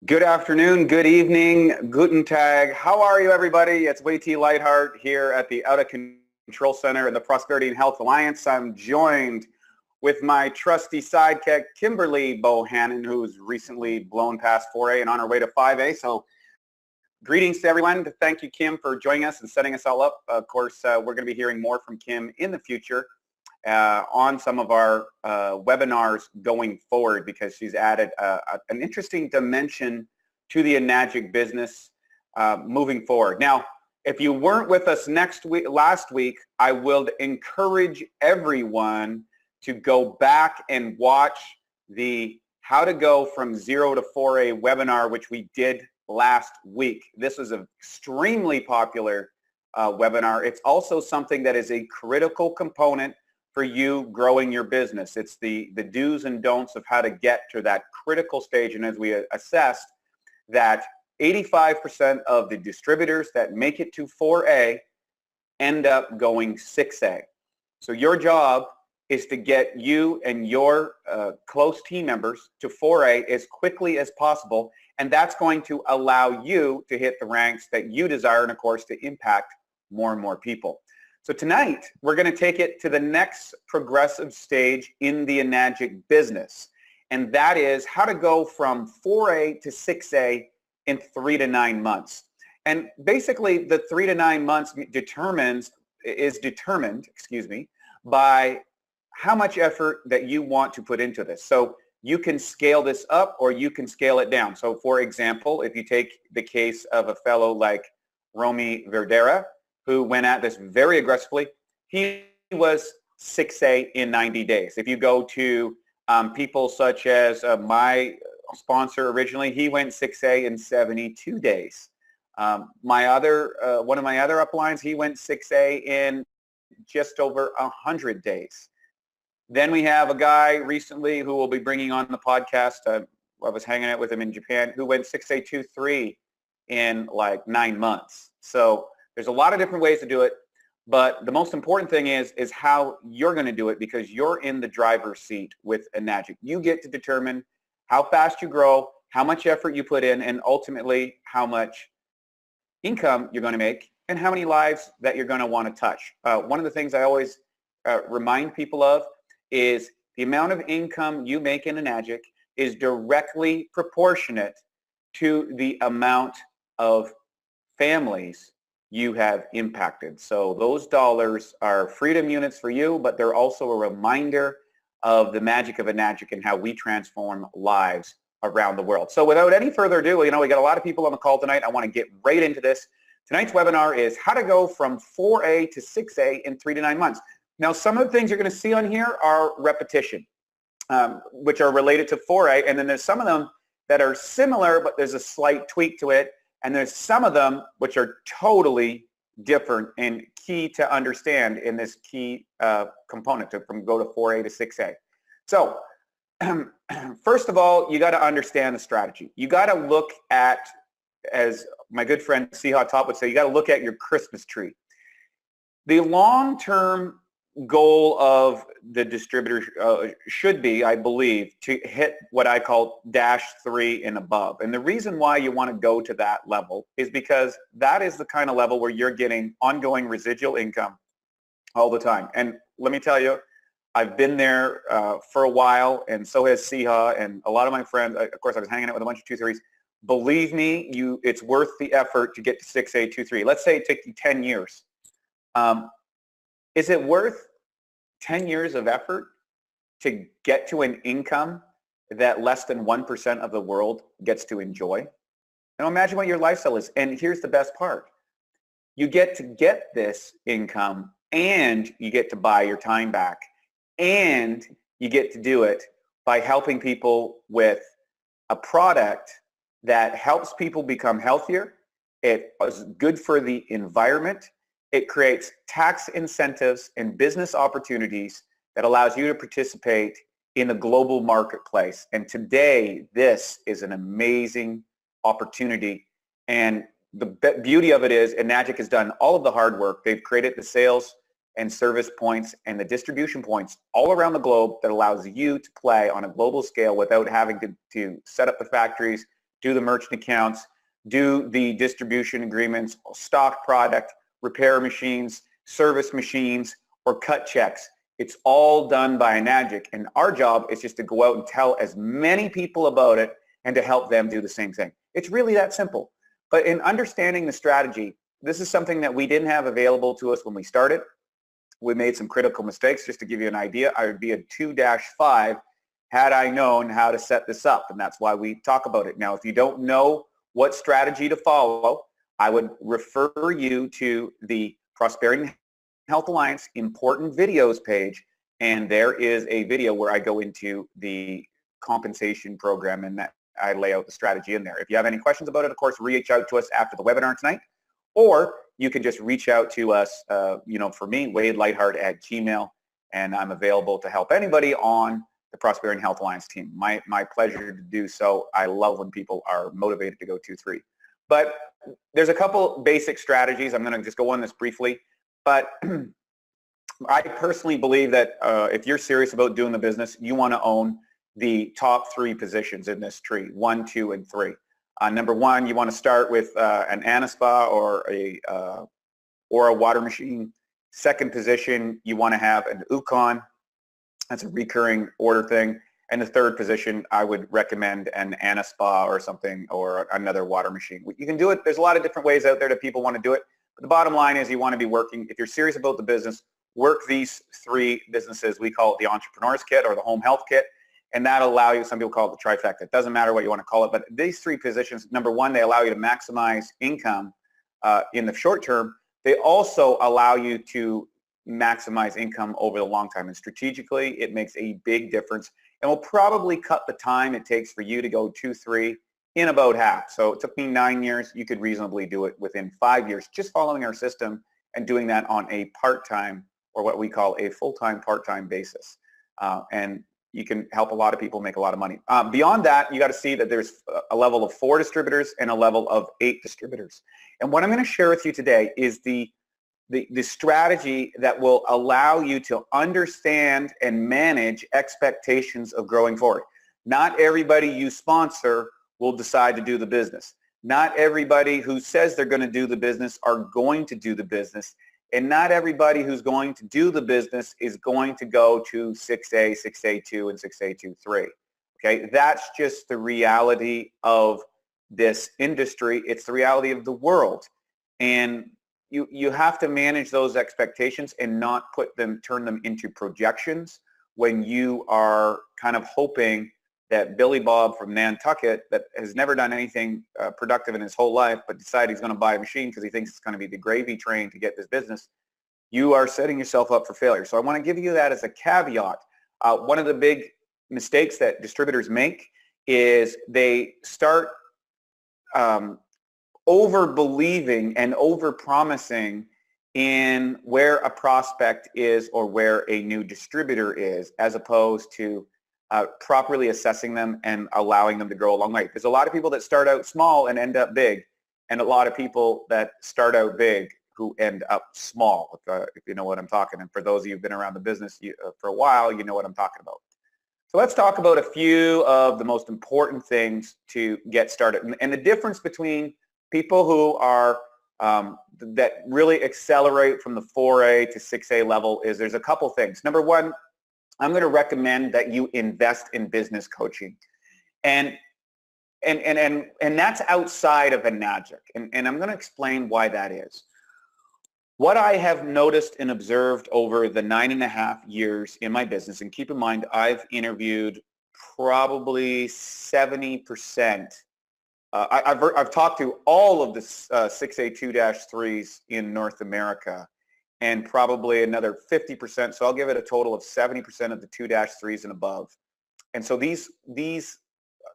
Good afternoon, good evening, guten tag. How are you, everybody? It's Way T Lightheart here at the Out of Control Center in the Prosperity and Health Alliance. I'm joined with my trusty sidekick, Kimberly Bohannon, who's recently blown past 4A and on her way to 5A. So greetings to everyone. Thank you, Kim, for joining us and setting us all up. Of course, we're going to be hearing more from Kim in the future on some of our webinars going forward, because she's added an interesting dimension to the Enagic business moving forward. Now, if you weren't with us last week, I will encourage everyone to go back and watch the How to Go from 0 to 4A webinar, which we did last week. This was an extremely popular webinar. It's also something that is a critical component for you growing your business. It's the do's and don'ts of how to get to that critical stage. And as we assessed, that 85% of the distributors that make it to 4A end up going 6A. So your job is to get you and your close team members to 4A as quickly as possible. And that's going to allow you to hit the ranks that you desire, and of course to impact more and more people. So tonight, we're going to take it to the next progressive stage in the Enagic business. And that is how to go from 4A to 6A in 3 to 9 months. And basically, the 3 to 9 months is determined by how much effort that you want to put into this. So you can scale this up or you can scale it down. So for example, if you take the case of a fellow like Romy Verdera, who went at this very aggressively, he was 6A in 90 days. If you go to people such as my sponsor originally, he went 6A in 72 days. One of my other uplines, he went 6A in just over 100 days. Then we have a guy recently who we'll be bringing on the podcast. I was hanging out with him in Japan, who went 6A 2-3 in like 9 months. So there's a lot of different ways to do it, but the most important thing is how you're going to do it, because you're in the driver's seat with Enagic. You get to determine how fast you grow, how much effort you put in, and ultimately how much income you're going to make and how many lives that you're going to want to touch. One of the things I always remind people of is the amount of income you make in Enagic is directly proportionate to the amount of families you have impacted. So those dollars are freedom units for you, but they're also a reminder of the magic of Enagic and how we transform lives around the world. So without any further ado, we got a lot of people on the call tonight. I want to get right into this. Tonight's webinar is how to go from 4A to 6A in 3 to 9 months. Now, some of the things you're going to see on here are repetition, which are related to 4A, and then there's some of them that are similar, but there's a slight tweak to it. And there's some of them which are totally different and key to understand in this key component from go to 4A to 6A. So first of all, you got to understand the strategy. You got to look at, as my good friend Siha Top would say, you got to look at your Christmas tree. The long-term goal of the distributor should be, I believe, to hit what I call -3 and above. And the reason why you want to go to that level is because that is the kind of level where you're getting ongoing residual income all the time. And let me tell you, I've been there for a while, and so has Siha and a lot of my friends. Of course, I was hanging out with a bunch of 2-3s. Believe me, it's worth the effort to get to 6A 2-3. Let's say it took you 10 years. Is it worth 10 years of effort to get to an income that less than 1% of the world gets to enjoy? Now imagine what your lifestyle is. And here's the best part. You get this income, and you get to buy your time back, and you get to do it by helping people with a product that helps people become healthier. It is good for the environment. It creates tax incentives and business opportunities that allows you to participate in the global marketplace. And today, this is an amazing opportunity. And the beauty of it is Enagic has done all of the hard work. They've created the sales and service points and the distribution points all around the globe that allows you to play on a global scale without having to set up the factories, do the merchant accounts, do the distribution agreements, stock product, repair machines, service machines, or cut checks. It's all done by Enagic, and our job is just to go out and tell as many people about it and to help them do the same thing. It's really that simple. But in understanding the strategy, this is something that we didn't have available to us when we started. We made some critical mistakes. Just to give you an idea, I would be a 2-5 had I known how to set this up, and that's why we talk about it. Now, if you don't know what strategy to follow, I would refer you to the Prosperity Health Alliance important videos page, and there is a video where I go into the compensation program and that I lay out the strategy in there. If you have any questions about it, of course, reach out to us after the webinar tonight, or you can just reach out to us, for me, WadeLightheart@gmail.com, and I'm available to help anybody on the Prosperity Health Alliance team. My pleasure to do so. I love when people are motivated to go 2-3. But there's a couple basic strategies. I'm going to just go on this briefly. But I personally believe that if you're serious about doing the business, you want to own the top 3 positions in this tree, 1, 2, and 3. Number 1, you want to start with an ANASPA or a water machine. Second position, you want to have an UCON. That's a recurring order thing. And the third position, I would recommend an ANASPA or something, or another water machine. You can do it. There's a lot of different ways out there that people want to do it. But the bottom line is you want to be working, if you're serious about the business, work these 3 businesses. We call it the Entrepreneur's Kit or the Home Health Kit. And that'll allow you, some people call it the trifecta. It doesn't matter what you want to call it. But these 3 positions, number 1, they allow you to maximize income in the short term. They also allow you to maximize income over the long time. And strategically, it makes a big difference and will probably cut the time it takes for you to go 2-3 in about half. So it took me 9 years. You could reasonably do it within 5 years, just following our system and doing that on a part-time, or what we call a full-time, part-time basis. And you can help a lot of people make a lot of money. Beyond that, you got to see that there's a level of 4 distributors and a level of 8 distributors. And what I'm going to share with you today is the strategy that will allow you to understand and manage expectations of growing forward. Not everybody you sponsor will decide to do the business. Not everybody who says they're going to do the business are going to do the business. And not everybody who's going to do the business is going to go to 6A, 6A2, and 6A23. Okay, that's just the reality of this industry. It's the reality of the world. And you have to manage those expectations and not turn them into projections when you are kind of hoping that Billy Bob from Nantucket, that has never done anything productive in his whole life, but decided he's going to buy a machine because he thinks it's going to be the gravy train to get this business. You are setting yourself up for failure. So I want to give you that as a caveat. One of the big mistakes that distributors make is they start over-believing and over-promising in where a prospect is or where a new distributor is, as opposed to properly assessing them and allowing them to grow along the way. There's a lot of people that start out small and end up big, and a lot of people that start out big who end up small, if you know what I'm talking. And for those of you who've been around the business for a while, you know what I'm talking about. So let's talk about a few of the most important things to get started. And the difference between people who are that really accelerate from the 4A to 6A level is there's a couple things. Number 1, I'm going to recommend that you invest in business coaching. And that's outside of Enagic. And I'm going to explain why that is. What I have noticed and observed over the 9.5 years in my business, and keep in mind, I've interviewed probably 70%. I've talked to all of the 6A2-3s in North America, and probably another 50%. So I'll give it a total of 70% of the 2-3s and above. And so these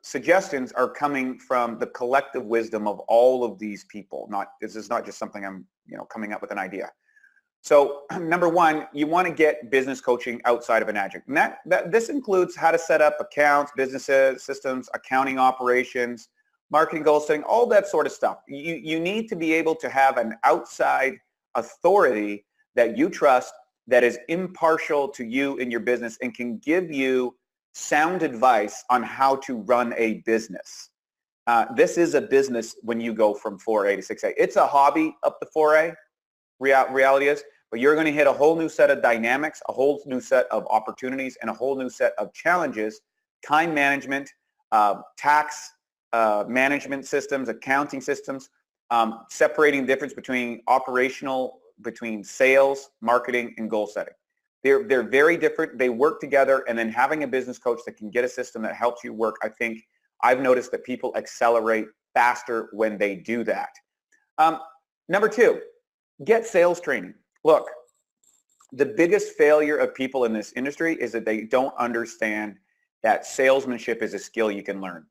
suggestions are coming from the collective wisdom of all of these people. This is not just something I'm coming up with an idea. So number 1, you want to get business coaching outside of Enagic. And this includes how to set up accounts, businesses, systems, accounting operations, marketing goal setting, all that sort of stuff. You need to be able to have an outside authority that you trust, that is impartial to you in your business and can give you sound advice on how to run a business. This is a business when you go from 4A to 6A. It's a hobby up to 4A, reality is, but you're going to hit a whole new set of dynamics, a whole new set of opportunities, and a whole new set of challenges, time management, tax management systems, accounting systems, separating the difference between between sales, marketing, and goal setting. They're very different. They work together, and then having a business coach that can get a system that helps you work, I think I've noticed that people accelerate faster when they do that. Number two, get sales training. Look, the biggest failure of people in this industry is that they don't understand that salesmanship is a skill you can learn.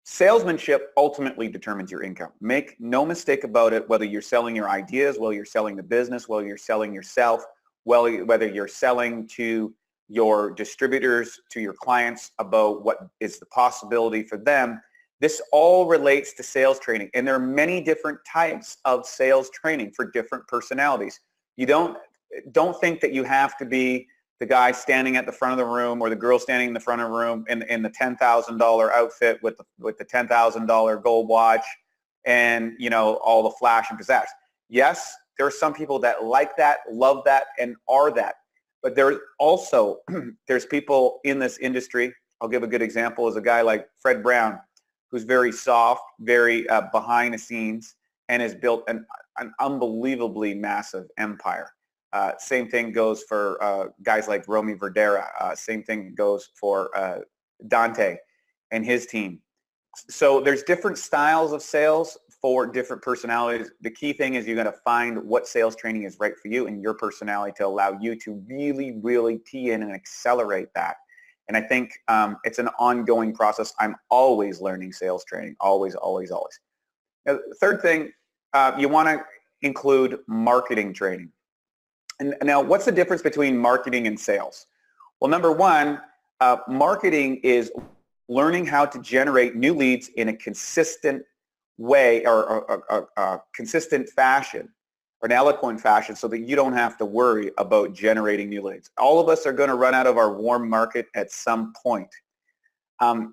Salesmanship ultimately determines your income. Make no mistake about it, whether you're selling your ideas, whether you're selling the business, whether you're selling yourself, whether you're selling to your distributors, to your clients about what is the possibility for them. This all relates to sales training. And there are many different types of sales training for different personalities. You don't think that you have to be the guy standing at the front of the room or the girl standing in the front of the room in the $10,000 outfit with the $10,000 gold watch and, you know, all the flash and pizzazz. Yes, there are some people that like that, love that, and are that. But there's also, there's people in this industry. I'll give a good example is a guy like Fred Brown, who's very soft, very behind the scenes, and has built an unbelievably massive empire. Same thing goes for guys like Romy Verdera. Same thing goes for Dante and his team. So there's different styles of sales for different personalities. The key thing is you got to find what sales training is right for you and your personality to allow you to really, really tee in and accelerate that. And I think it's an ongoing process. I'm always learning sales training, always, always, always. Now, the third thing, you want to include marketing training. And now, what's the difference between marketing and sales? Well, number one, marketing is learning how to generate new leads in a consistent way or a consistent fashion or an eloquent fashion so that you don't have to worry about generating new leads. All of us are going to run out of our warm market at some point.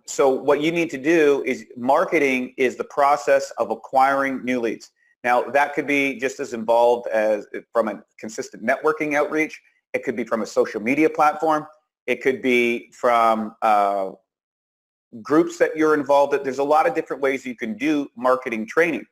So what you need to do is marketing is the process of acquiring new leads. Now, that could be just as involved as from a consistent networking outreach. It could be from a social media platform. It could be from groups that you're involved in. There's a lot of different ways you can do marketing training,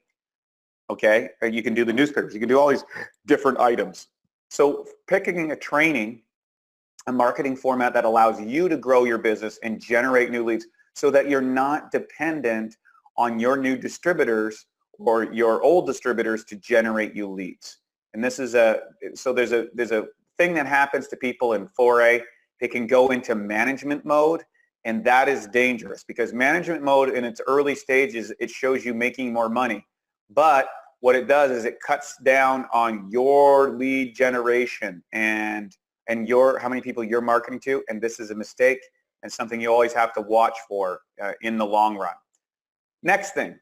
okay? And you can do the newspapers. You can do all these different items. So picking a marketing format that allows you to grow your business and generate new leads so that you're not dependent on your new distributors or your old distributors to generate you leads. And this is so there's a thing that happens to people in 4A. They can go into management mode, and that is dangerous because management mode in its early stages, it shows you making more money. But what it does is it cuts down on your lead generation and how many people you're marketing to, and this is a mistake and something you always have to watch for in the long run. Next thing,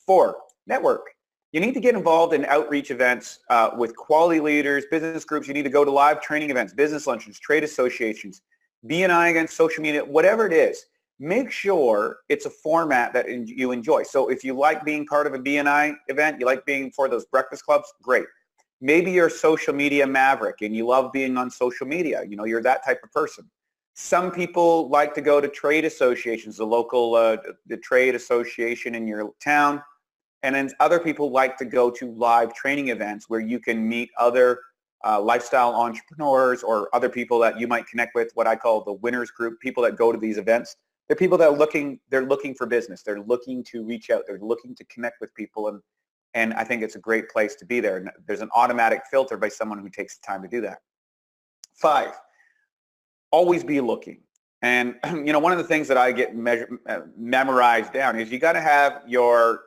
4, network. You need to get involved in outreach events with quality leaders, business groups. You need to go to live training events, business luncheons, trade associations, BNI against social media, whatever it is. Make sure it's a format that you enjoy. So if you like being part of a BNI event, you like being for those breakfast clubs, great. Maybe you're a social media maverick and you love being on social media. You know, you're that type of person. Some people like to go to trade associations, the local the trade association in your town. And then other people like to go to live training events where you can meet other lifestyle entrepreneurs or other people that you might connect with, what I call the winners group, people that go to these events. They're people that they're looking for business. They're looking to reach out. They're looking to connect with people. And I think it's a great place to be there. And there's an automatic filter by someone who takes the time to do that. 5, always be looking. And, you know, one of the things that I get memorized down is you got to have your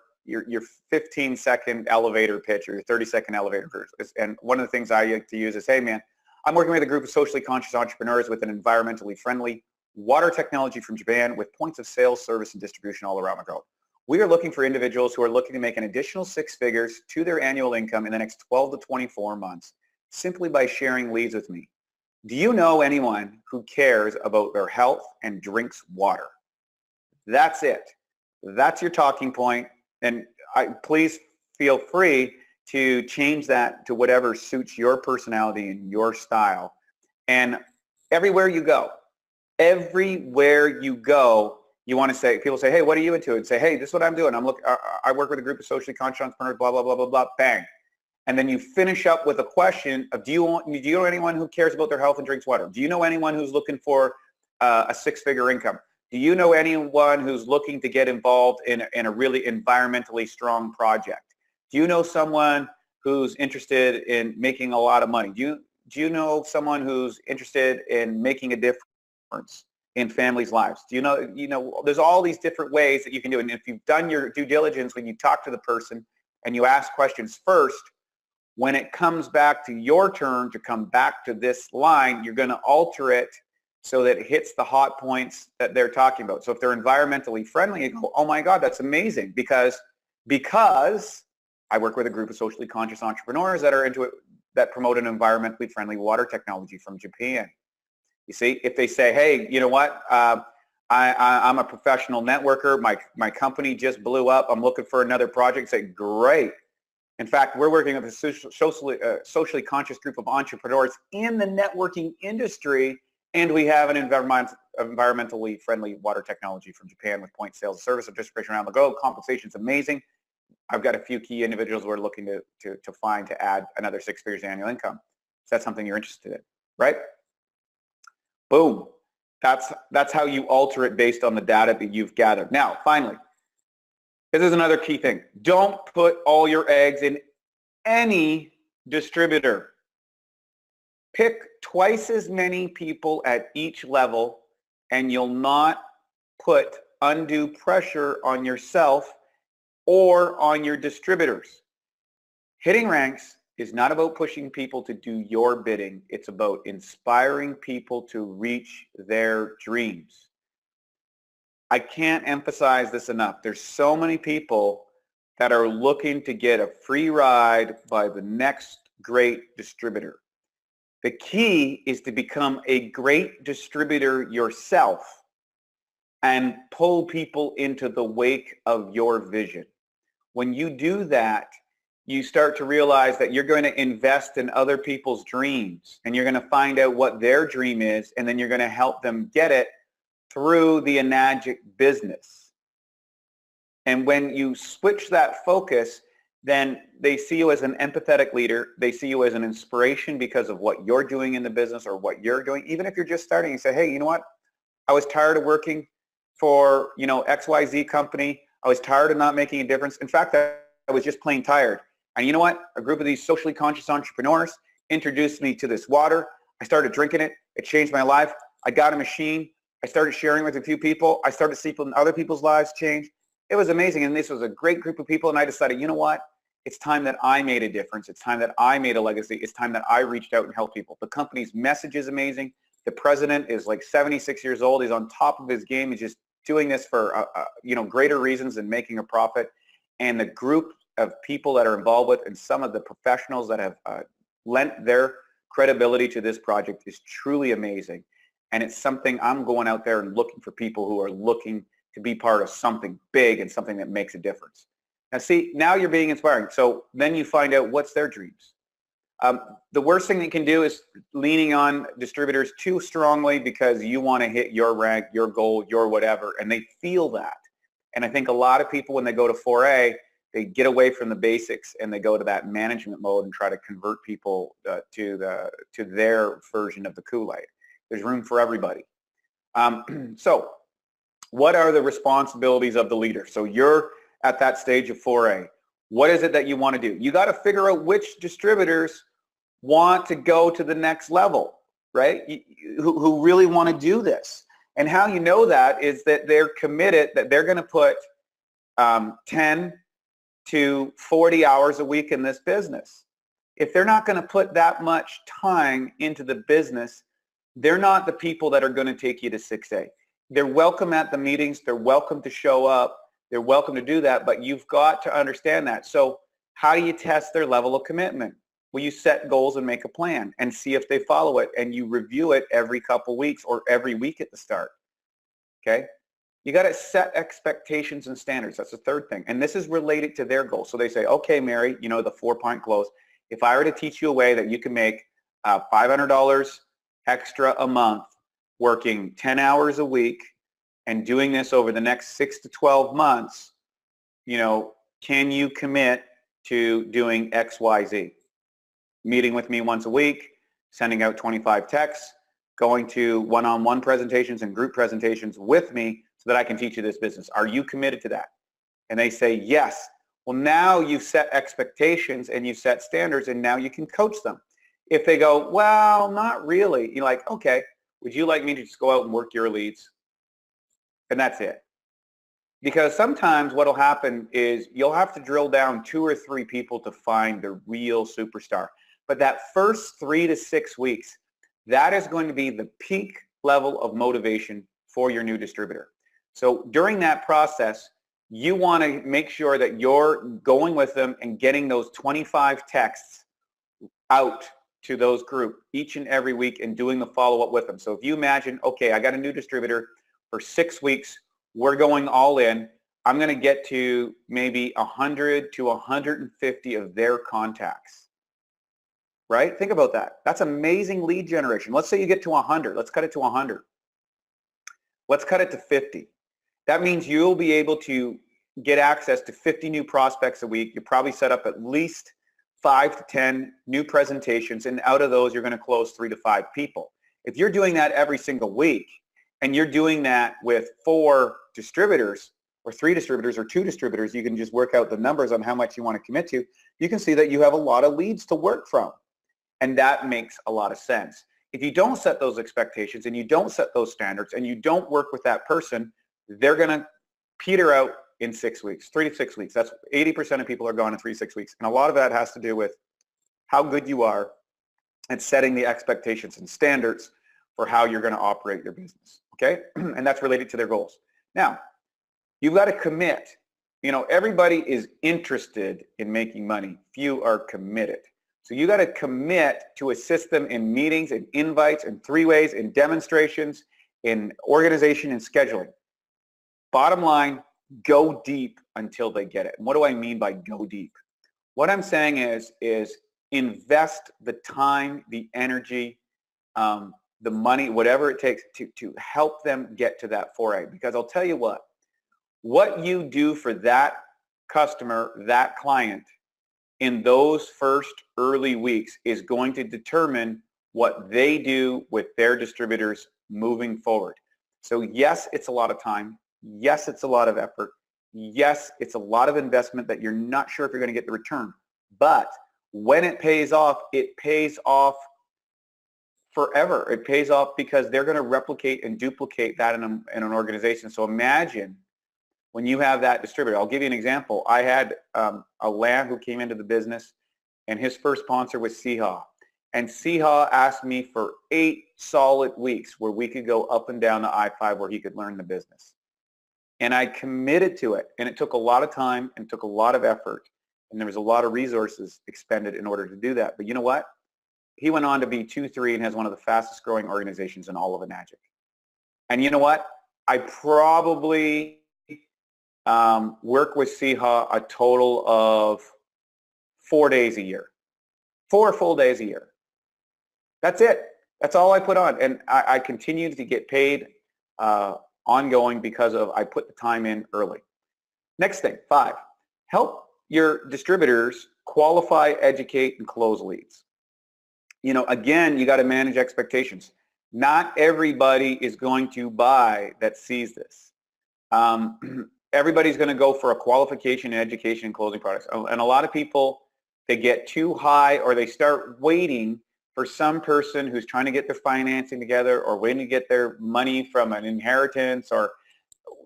15-second elevator pitch or your 30-second elevator pitch. And one of the things I like to use is, hey, man, I'm working with a group of socially conscious entrepreneurs with an environmentally friendly water technology from Japan with points of sales, service, and distribution all around the globe. We are looking for individuals who are looking to make an additional 6 figures to their annual income in the next 12 to 24 months simply by sharing leads with me. Do you know anyone who cares about their health and drinks water? That's it. That's your talking point, and please feel free to change that to whatever suits your personality and your style. And everywhere you go, you want to say, people say, hey, what are you into? And say, hey, this is what I'm doing. I work with a group of socially conscious entrepreneurs, blah, blah, blah, blah, blah, bang. And then you finish up with a question of, do you know anyone who cares about their health and drinks water? Do you know anyone who's looking for a six-figure income? Do you know anyone who's looking to get involved in a really environmentally strong project? Do you know someone who's interested in making a lot of money? Do you know someone who's interested in making a difference in families' lives? Do you know, there's all these different ways that you can do it. And if you've done your due diligence, when you talk to the person and you ask questions first, when it comes back to your turn to come back to this line, you're going to alter it so that it hits the hot points that they're talking about. So if they're environmentally friendly, you go, oh my God, that's amazing, because I work with a group of socially conscious entrepreneurs that are into it, that promote an environmentally friendly water technology from Japan. You see, if they say, hey, you know what, I'm a professional networker, my company just blew up, I'm looking for another project, say, great. In fact, we're working with a socially conscious group of entrepreneurs in the networking industry, and we have an environmentally friendly water technology from Japan with point sales, service, and distribution around the globe. Compensation's amazing. I've got a few key individuals we're looking to find to add another 6 figures annual income. If that's something you're interested in, right? Boom. That's how you alter it based on the data that you've gathered. Now, finally, this is another key thing. Don't put all your eggs in any distributor. Pick twice as many people at each level, and you'll not put undue pressure on yourself or on your distributors. Hitting ranks is not about pushing people to do your bidding. It's about inspiring people to reach their dreams. I can't emphasize this enough. There's so many people that are looking to get a free ride by the next great distributor. The key is to become a great distributor yourself and pull people into the wake of your vision. When you do that, you start to realize that you're going to invest in other people's dreams, and you're going to find out what their dream is, and then you're going to help them get it through the Enagic business. And when you switch that focus, then they see you as an empathetic leader. They see you as an inspiration because of what you're doing in the business or what you're doing. Even if you're just starting, you say, hey, you know what? I was tired of working for, XYZ company. I was tired of not making a difference. In fact, I was just plain tired. And you know what? A group of these socially conscious entrepreneurs introduced me to this water. I started drinking it. It changed my life. I got a machine. I started sharing with a few people. I started seeing other people's lives change. It was amazing. And this was a great group of people. And I decided, you know what? It's time that I made a difference. It's time that I made a legacy. It's time that I reached out and helped people. The company's message is amazing. The president is like 76 years old. He's on top of his game. He's just doing this for greater reasons than making a profit. And the group of people that are involved with, and some of the professionals that have lent their credibility to this project, is truly amazing. And it's something I'm going out there and looking for people who are looking to be part of something big and something that makes a difference. Now see, now you're being inspiring. So then you find out what's their dreams. The worst thing that you can do is leaning on distributors too strongly because you want to hit your rank, your goal, your whatever, and they feel that. And I think a lot of people, when they go to 4A, they get away from the basics and they go to that management mode and try to convert people to their version of the Kool-Aid. There's room for everybody. So what are the responsibilities of the leader? So you're at that stage of 4A. What is it that you want to do? You got to figure out which distributors want to go to the next level, right? Who really want to do this. And how you know that is that they're committed, that they're going to put 10 to 40 hours a week in this business. If they're not going to put that much time into the business, they're not the people that are going to take you to 6A. They're welcome at the meetings. They're welcome to show up. They're welcome to do that, but you've got to understand that. So how do you test their level of commitment? Well, you set goals and make a plan and see if they follow it, and you review it every couple weeks or every week at the start. Okay? You got to set expectations and standards. That's the third thing. And this is related to their goals. So they say, okay, Mary, you know, the 4-point close. If I were to teach you a way that you can make $500 extra a month working 10 hours a week and doing this over the next 6 to 12 months, you know, can you commit to doing X, Y, Z? Meeting with me once a week, sending out 25 texts, going to one-on-one presentations and group presentations with me so that I can teach you this business. Are you committed to that? And they say, yes. Well, now you've set expectations and you've set standards, and now you can coach them. If they go, well, not really, you're like, okay, would you like me to just go out and work your leads? And that's it. Because sometimes what will happen is you'll have to drill down 2 or 3 people to find the real superstar. But that first 3 to 6 weeks, that is going to be the peak level of motivation for your new distributor. So during that process, you want to make sure that you're going with them and getting those 25 texts out to those group each and every week and doing the follow-up with them. So if you imagine, okay, I got a new distributor for 6 weeks, we're going all in. I'm going to get to maybe 100 to 150 of their contacts. Right? Think about that. That's amazing lead generation. Let's say you get to 100. Let's cut it to 100. Let's cut it to 50. That means you'll be able to get access to 50 new prospects a week. You probably set up at least 5 to 10 new presentations, and out of those, you're going to close 3 to 5 people. If you're doing that every single week, and you're doing that with 4 distributors, or 3 distributors, or 2 distributors, you can just work out the numbers on how much you want to commit to. You can see that you have a lot of leads to work from. And that makes a lot of sense. If you don't set those expectations and you don't set those standards and you don't work with that person, they're going to peter out in 6 weeks, 3 to 6 weeks. That's 80% of people are gone in 3 to 6 weeks. And a lot of that has to do with how good you are at setting the expectations and standards for how you're going to operate your business. Okay? And that's related to their goals. Now, you've got to commit. You know, everybody is interested in making money. Few are committed. So you got to commit to assist them in meetings and invites and 3-ways, in demonstrations, in organization and scheduling. Bottom line, go deep until they get it. And what do I mean by go deep? What I'm saying is invest the time, the energy, the money, whatever it takes to help them get to that 4A. Because I'll tell you what you do for that customer, that client, in those first early weeks is going to determine what they do with their distributors moving forward. So yes, it's a lot of time. Yes, it's a lot of effort. Yes, it's a lot of investment that you're not sure if you're going to get the return. But when it pays off forever. It pays off because they're going to replicate and duplicate that in an organization. So imagine when you have that distributor. I'll give you an example. I had a lad who came into the business, and his first sponsor was Siha. And Siha asked me for 8 solid weeks where we could go up and down the I-5 where he could learn the business. And I committed to it. And it took a lot of time and took a lot of effort. And there was a lot of resources expended in order to do that. But you know what? He went on to be 2-3 and has one of the fastest growing organizations in all of Enagic. And you know what? I probably work with Siha a total of 4 days a year. 4 full days a year. That's it. That's all I put on. And I continue to get paid ongoing because of I put the time in early. Next thing, 5, help your distributors qualify, educate, and close leads. You know, again, you got to manage expectations. Not everybody is going to buy that sees this. Everybody's going to go for a qualification, education, and closing products. And a lot of people, they get too high, or they start waiting for some person who's trying to get their financing together, or waiting to get their money from an inheritance, or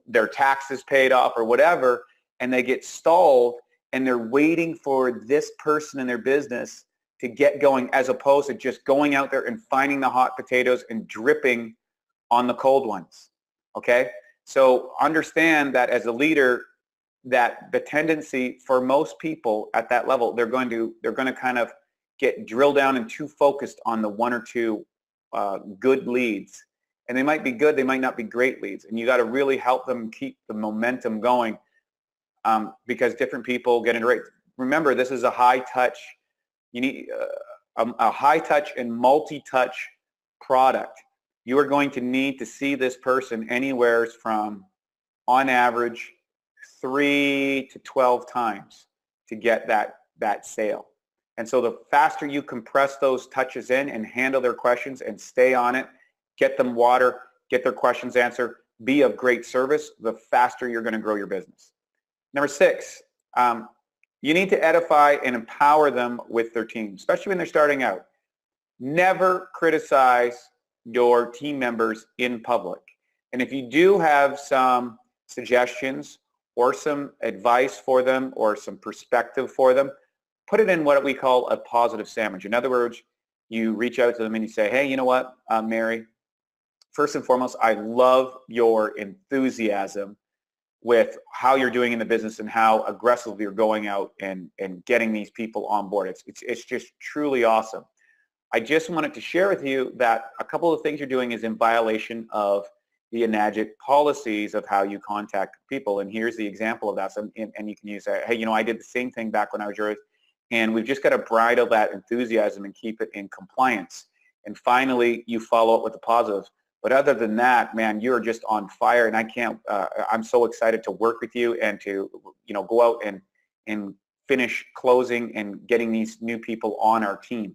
their taxes paid off, or whatever, and they get stalled, and they're waiting for this person in their business to get going, as opposed to just going out there and finding the hot potatoes and dripping on the cold ones. Okay? So understand that as a leader, that the tendency for most people at that level, they're going to kind of get drilled down and too focused on the 1 or 2 good leads, And they might be good, they might not be great leads. And you got to really help them keep the momentum going because different people get into rates. Remember, this is a high touch, you need a high touch and multi-touch product. You are going to need to see this person anywhere from, on average, 3 to 12 times to get that sale. And so the faster you compress those touches in and handle their questions and stay on it, get them water, get their questions answered, be of great service, the faster you're going to grow your business. Number 6, you need to edify and empower them with their team, especially when they're starting out. Never criticize your team members in public. And if you do have some suggestions or some advice for them or some perspective for them, put it in what we call a positive sandwich. In other words, you reach out to them and you say, hey, you know what, Mary, first and foremost, I love your enthusiasm with how you're doing in the business and how aggressively you're going out and getting these people on board. It's just truly awesome. I just wanted to share with you that a couple of things you're doing is in violation of the Enagic policies of how you contact people. And here's the example of that. So, and you can use that, hey, you know, I did the same thing back when I was yours. And we've just got to bridle that enthusiasm and keep it in compliance. And finally, you follow up with the positives. But other than that, man, you're just on fire, and I can't. I'm so excited to work with you and to, you know, go out and finish closing and getting these new people on our team.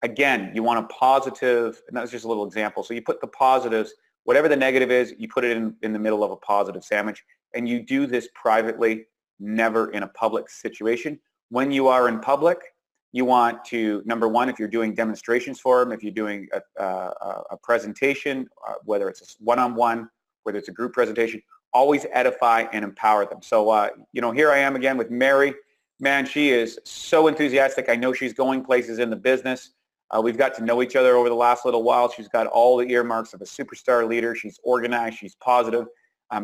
Again, you want a positive, and that's just a little example. So you put the positives, whatever the negative is, you put it in the middle of a positive sandwich, and you do this privately, never in a public situation. When you are in public, you want to, number one, if you're doing demonstrations for them, if you're doing a presentation, whether it's a one-on-one, whether it's a group presentation, always edify and empower them. So, you know, here I am again with Mary. Man, she is so enthusiastic. I know she's going places in the business. We've got to know each other over the last little while. She's got all the earmarks of a superstar leader. She's organized. She's positive.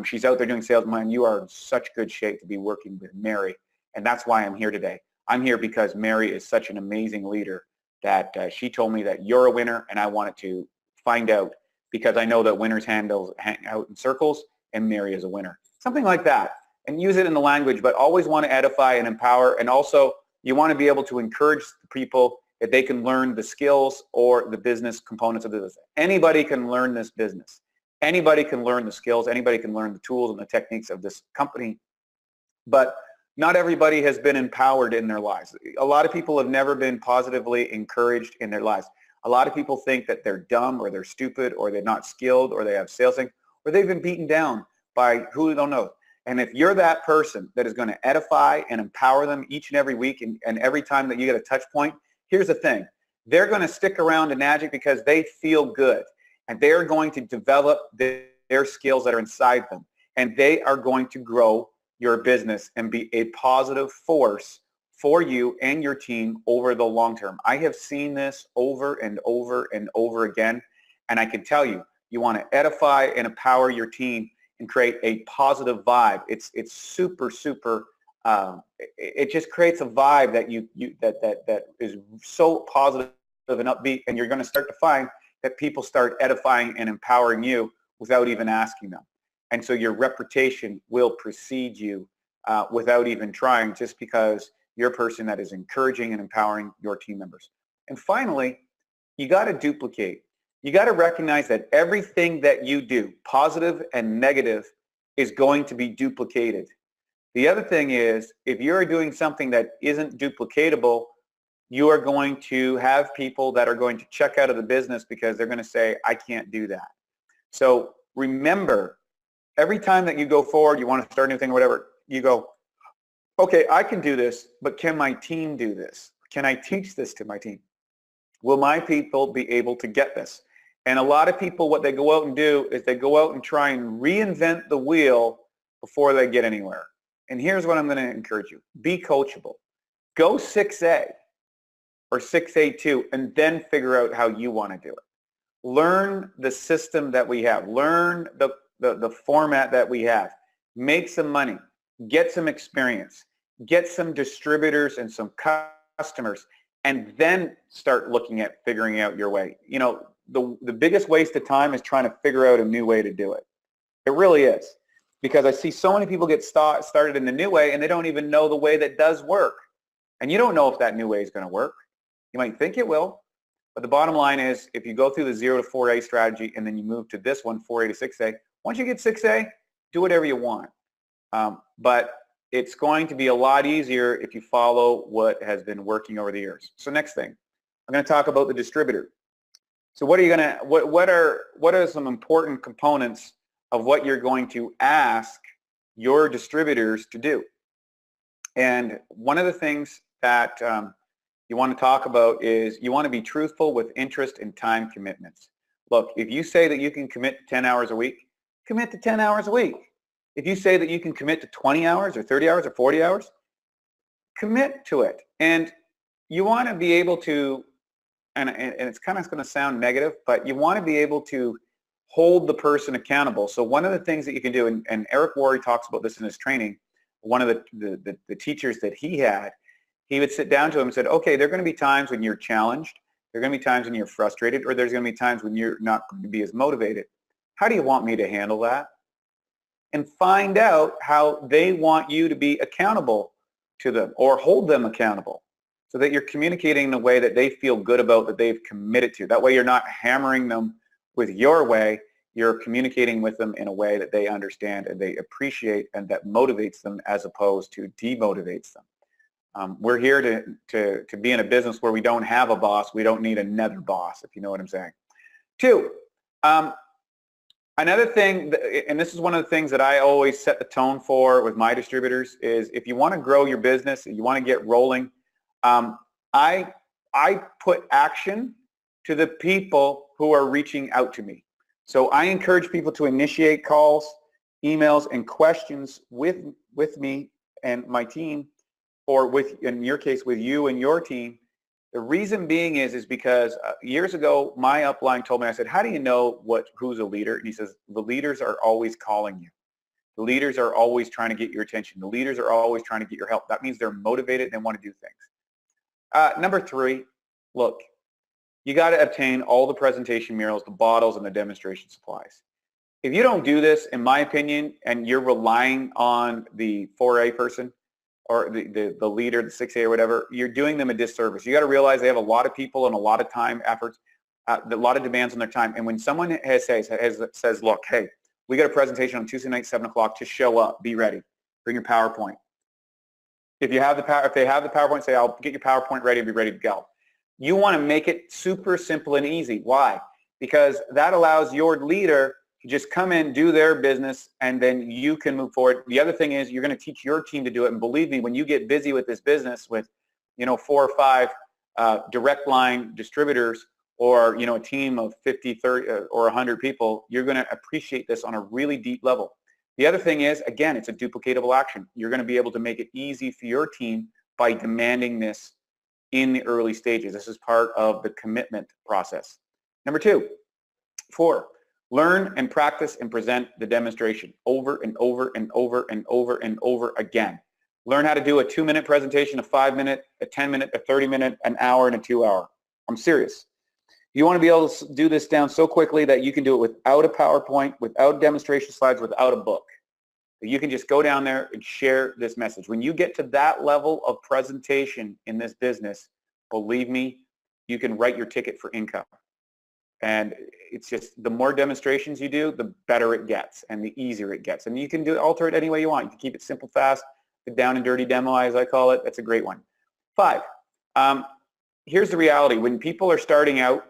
She's out there doing sales. Man, you are in such good shape to be working with Mary, and that's why I'm here today. I'm here because Mary is such an amazing leader that she told me that you're a winner, and I wanted to find out because I know that winners hang out in circles, and Mary is a winner. Something like that, and use it in the language, but always want to edify and empower, and also you want to be able to encourage the people that they can learn the skills or the business components of the business. Anybody can learn this business. Anybody can learn the skills. Anybody can learn the tools and the techniques of this company, but not everybody has been empowered in their lives. A lot of people have never been positively encouraged in their lives. A lot of people think that they're dumb or they're stupid or they're not skilled or they have sales things or they've been beaten down by who they don't know. And if you're that person that is going to edify and empower them each and every week and every time that you get a touch point, here's the thing. They're going to stick around Enagic because they feel good and they're going to develop their skills that are inside them and they are going to grow your business and be a positive force for you and your team over the long term. I have seen this over and over and over again, and I can tell you, you want to edify and empower your team and create a positive vibe. It's super, super. It just creates a vibe that that is so positive and upbeat, and you're going to start to find that people start edifying and empowering you without even asking them. And so your reputation will precede you without even trying, just because you're a person that is encouraging and empowering your team members. And finally, you got to duplicate. You got to recognize that everything that you do, positive and negative, is going to be duplicated. The other thing is, if you're doing something that isn't duplicatable, you are going to have people that are going to check out of the business because they're going to say, I can't do that. So remember, every time that you go forward, you want to start a new thing or whatever, you go, okay, I can do this, but can my team do this? Can I teach this to my team? Will my people be able to get this? And a lot of people, what they go out and do is they go out and try and reinvent the wheel before they get anywhere. And here's what I'm going to encourage you. Be coachable. Go 6A or 6A2 and then figure out how you want to do it. Learn the system that we have. Learn the format that we have. Make some money. Get some experience. Get some distributors and some customers, and then start looking at figuring out your way. You know, the biggest waste of time is trying to figure out a new way to do it. It really is. Because I see so many people get started in the new way and they don't even know the way that does work. And you don't know if that new way is going to work. You might think it will, but the bottom line is if you go through the 0 to 4A strategy and then you move to this one, 4A to 6A, once you get 6A, do whatever you want. But it's going to be a lot easier if you follow what has been working over the years. So next thing, I'm going to talk about the distributor. So what are you going to, what are some important components of what you're going to ask your distributors to do? And one of the things that you want to talk about is you want to be truthful with interest and time commitments. Look, if you say that you can commit to 10 hours a week, commit to 10 hours a week. If you say that you can commit to 20 hours or 30 hours or 40 hours, commit to it. And you want to be able to, and it's kind of going to sound negative, but you want to be able to hold the person accountable. So one of the things that you can do, and Eric Worre talks about this in his training, one of the teachers that he had, he would sit down to him and said, okay, there are going to be times when you're challenged, there are going to be times when you're frustrated, or there's going to be times when you're not going to be as motivated. How do you want me to handle that? And find out how they want you to be accountable to them or hold them accountable so that you're communicating in a way that they feel good about, that they've committed to. That way you're not hammering them with your way, you're communicating with them in a way that they understand and they appreciate and that motivates them as opposed to demotivates them. We're here to be in a business where we don't have a boss. We don't need another boss, if you know what I'm saying. 2, another thing, and this is one of the things that I always set the tone for with my distributors, is if you want to grow your business, you want to get rolling, I put action to the people who are reaching out to me. So I encourage people to initiate calls, emails, and questions with me and my team, or with, in your case, with you and your team. The reason being is because years ago, my upline told me, I said, how do you know who's a leader? And he says, the leaders are always calling you. The leaders are always trying to get your attention. The leaders are always trying to get your help. That means they're motivated and they want to do things. Number 3, look, you got to obtain all the presentation murals, the bottles, and the demonstration supplies. If you don't do this, in my opinion, and you're relying on the 4A person or the leader, the 6A or whatever, you're doing them a disservice. You got to realize they have a lot of people and a lot of time, efforts, a lot of demands on their time. And when someone says, look, hey, we got a presentation on Tuesday night, 7 o'clock, just show up, be ready, bring your PowerPoint. If they have the PowerPoint, say, I'll get your PowerPoint ready and be ready to go. You want to make it super simple and easy. Why? Because that allows your leader to just come in, do their business, and then you can move forward. The other thing is you're going to teach your team to do it. And believe me, when you get busy with this business with, 4 or 5 direct line distributors or, a team of 50, 30, or 100 people, you're going to appreciate this on a really deep level. The other thing is, again, it's a duplicatable action. You're going to be able to make it easy for your team by demanding this in the early stages. This is part of the commitment process. Number 2, 4, learn and practice and present the demonstration over and over and over and over and over again. Learn how to do a 2-minute presentation, a 5-minute, a 10-minute, a 30-minute, an hour, and a 2-hour. I'm serious. You want to be able to do this down so quickly that you can do it without a PowerPoint, without demonstration slides, without a book. You can just go down there and share this message. When you get to that level of presentation in this business, believe me, you can write your ticket for income. And it's just the more demonstrations you do, the better it gets and the easier it gets. And you can alter it any way you want. You can keep it simple, fast, the down and dirty demo, as I call it. That's a great one. 5, here's the reality. When people are starting out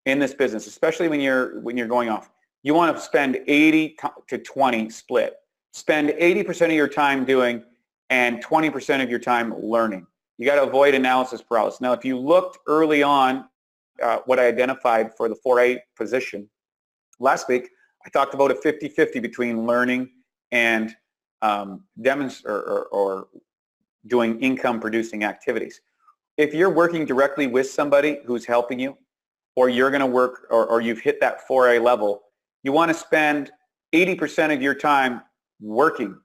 in this business, especially when you're going off, you want to spend 80 to 20 split. Spend 80% of your time doing and 20% of your time learning. You got to avoid analysis paralysis. Now, if you looked early on what I identified for the 4A position last week, I talked about a 50-50 between learning and or doing income-producing activities. If you're working directly with somebody who's helping you, or you're going to work, or you've hit that 4A level, you want to spend 80% of your time working.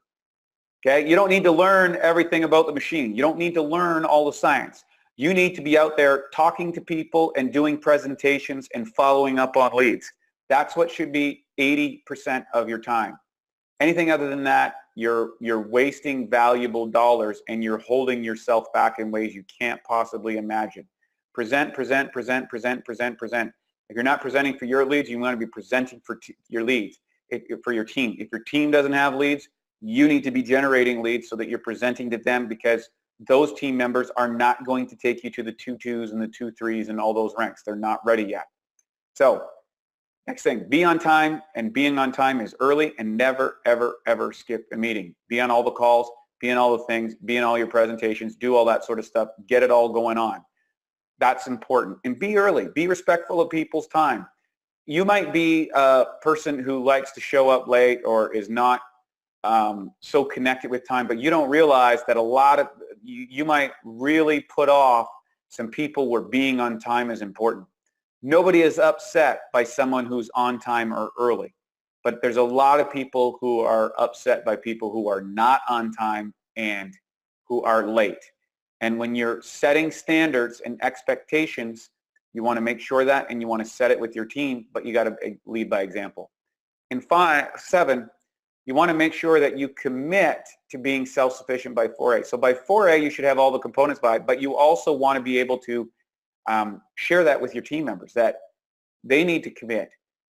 Okay? You don't need to learn everything about the machine. You don't need to learn all the science. You need to be out there talking to people and doing presentations and following up on leads. That's what should be 80% of your time. Anything other than that, you're wasting valuable dollars and you're holding yourself back in ways you can't possibly imagine. Present, present, present, present, present, present. If you're not presenting for your leads, you want to be presenting for your leads, for your team. If your team doesn't have leads, you need to be generating leads so that you're presenting to them, because those team members are not going to take you to the 2-2s and the 2-3s and all those ranks. They're not ready yet. So next thing, be on time, and being on time is early, and never, ever, ever skip a meeting. Be on all the calls, be in all the things, be in all your presentations, do all that sort of stuff, get it all going on. That's important. And be early, be respectful of people's time. You might be a person who likes to show up late or is not so connected with time, but you don't realize that a lot of, you might really put off some people where being on time is important. Nobody is upset by someone who's on time or early, but there's a lot of people who are upset by people who are not on time and who are late. And when you're setting standards and expectations, you want to make sure that, and you want to set it with your team, but you got to lead by example. And 7, you want to make sure that you commit to being self-sufficient by 4A. So by 4A, you should have all the components by, but you also want to be able to share that with your team members, that they need to commit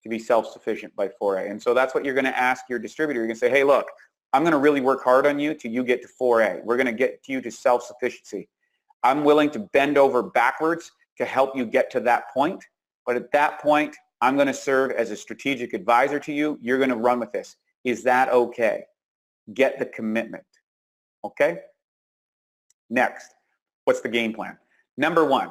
to be self-sufficient by 4A. And so that's what you're going to ask your distributor. You're going to say, hey, look, I'm going to really work hard on you till you get to 4A. We're going to get you to self-sufficiency. I'm willing to bend over backwards to help you get to that point. But at that point, I'm going to serve as a strategic advisor to you. You're going to run with this. Is that okay? Get the commitment. Okay? Next, what's the game plan? Number 1,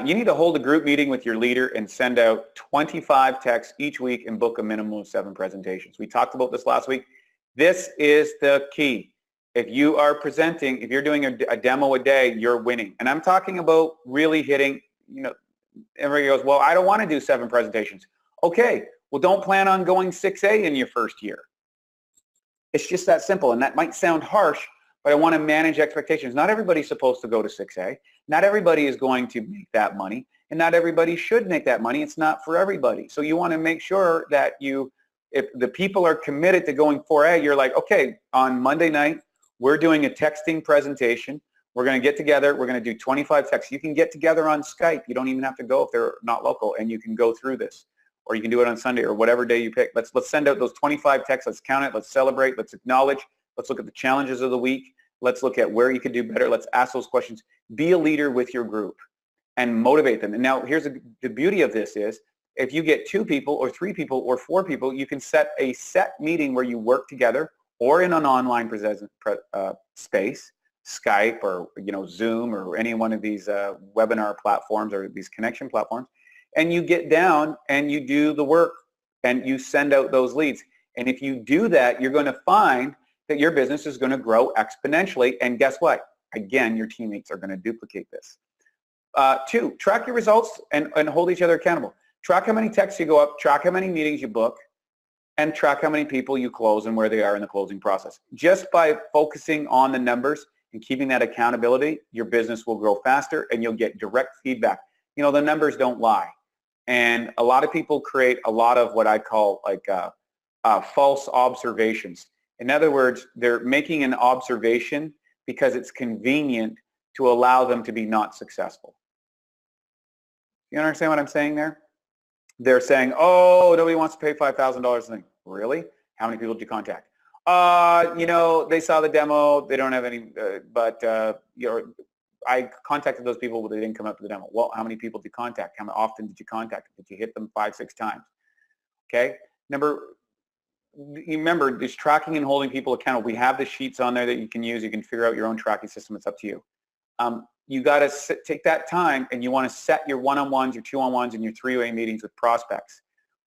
you need to hold a group meeting with your leader and send out 25 texts each week and book a minimum of 7 presentations. We talked about this last week. This is the key. If you are presenting, if you're doing a demo a day, you're winning. And I'm talking about really hitting, everybody goes, well, I don't want to do 7 presentations. Okay, well, don't plan on going 6A in your first year. It's just that simple, and that might sound harsh, but I want to manage expectations. Not everybody's supposed to go to 6A. Not everybody is going to make that money, and not everybody should make that money. It's not for everybody. So you want to make sure that if the people are committed to going 4A, you're like, okay, on Monday night, we're doing a texting presentation. We're going to get together. We're going to do 25 texts. You can get together on Skype. You don't even have to go if they're not local, and you can go through this. Or you can do it on Sunday or whatever day you pick. Let's send out those 25 texts. Let's count it. Let's celebrate. Let's acknowledge. Let's look at the challenges of the week. Let's look at where you could do better. Let's ask those questions. Be a leader with your group and motivate them. And now here's the beauty of this is, if you get 2 people or 3 people or 4 people, you can set a set meeting where you work together, or in an online space, Skype or Zoom or any one of these webinar platforms or these connection platforms, and you get down and you do the work and you send out those leads. And if you do that, you're going to find that your business is going to grow exponentially. And guess what? Again, your teammates are going to duplicate this. 2, track your results and hold each other accountable. Track how many texts you go up, track how many meetings you book, and track how many people you close and where they are in the closing process. Just by focusing on the numbers and keeping that accountability, your business will grow faster and you'll get direct feedback. The numbers don't lie. And a lot of people create a lot of what I call false observations. In other words, they're making an observation because it's convenient to allow them to be not successful. You understand what I'm saying there? They're saying, oh, nobody wants to pay $5,000. Really? How many people did you contact? They saw the demo. They don't have any, I contacted those people, but they didn't come up to the demo. Well, how many people did you contact? How often did you contact them? Did you hit them 5-6 times? Okay. Remember, there's tracking and holding people accountable. We have the sheets on there that you can use. You can figure out your own tracking system. It's up to you. You got to take that time, and you want to set your one-on-ones, your two-on-ones, and your 3-way meetings with prospects.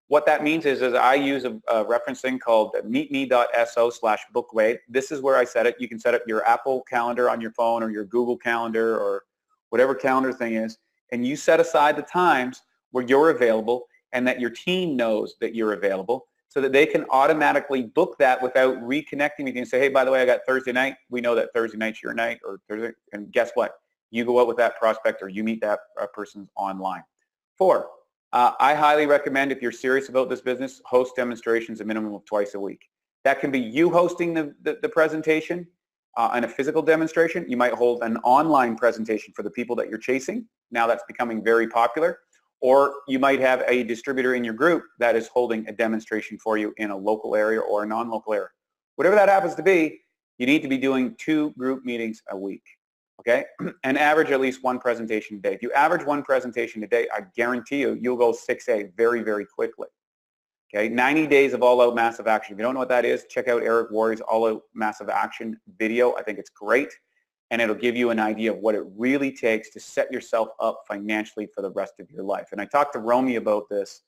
What that means is I use a reference thing called meetme.so/bookway. This is where I set it. You can set up your Apple Calendar on your phone or your Google Calendar or whatever calendar thing is, and you set aside the times where you're available and that your team knows that you're available so that they can automatically book that without reconnecting with you and say, hey, by the way, I got Thursday night. We know that Thursday night's your night, or Thursday, and guess what? you go out with that prospect or you meet that person online. 4, I highly recommend, if you're serious about this business, host demonstrations a minimum of twice a week. That can be you hosting the presentation and a physical demonstration. You might hold an online presentation for the people that you're chasing. Now that's becoming very popular. Or you might have a distributor in your group that is holding a demonstration for you in a local area or a non-local area. Whatever that happens to be, you need to be doing 2 group meetings a week, okay? And average at least 1 presentation a day. If you average 1 presentation a day, I guarantee you, you'll go 6A very, very quickly. Okay, 90 days of all-out massive action. If you don't know what that is, check out Eric Worre's all-out massive action video. I think it's great, and it'll give you an idea of what it really takes to set yourself up financially for the rest of your life. And I talked to Romy about this,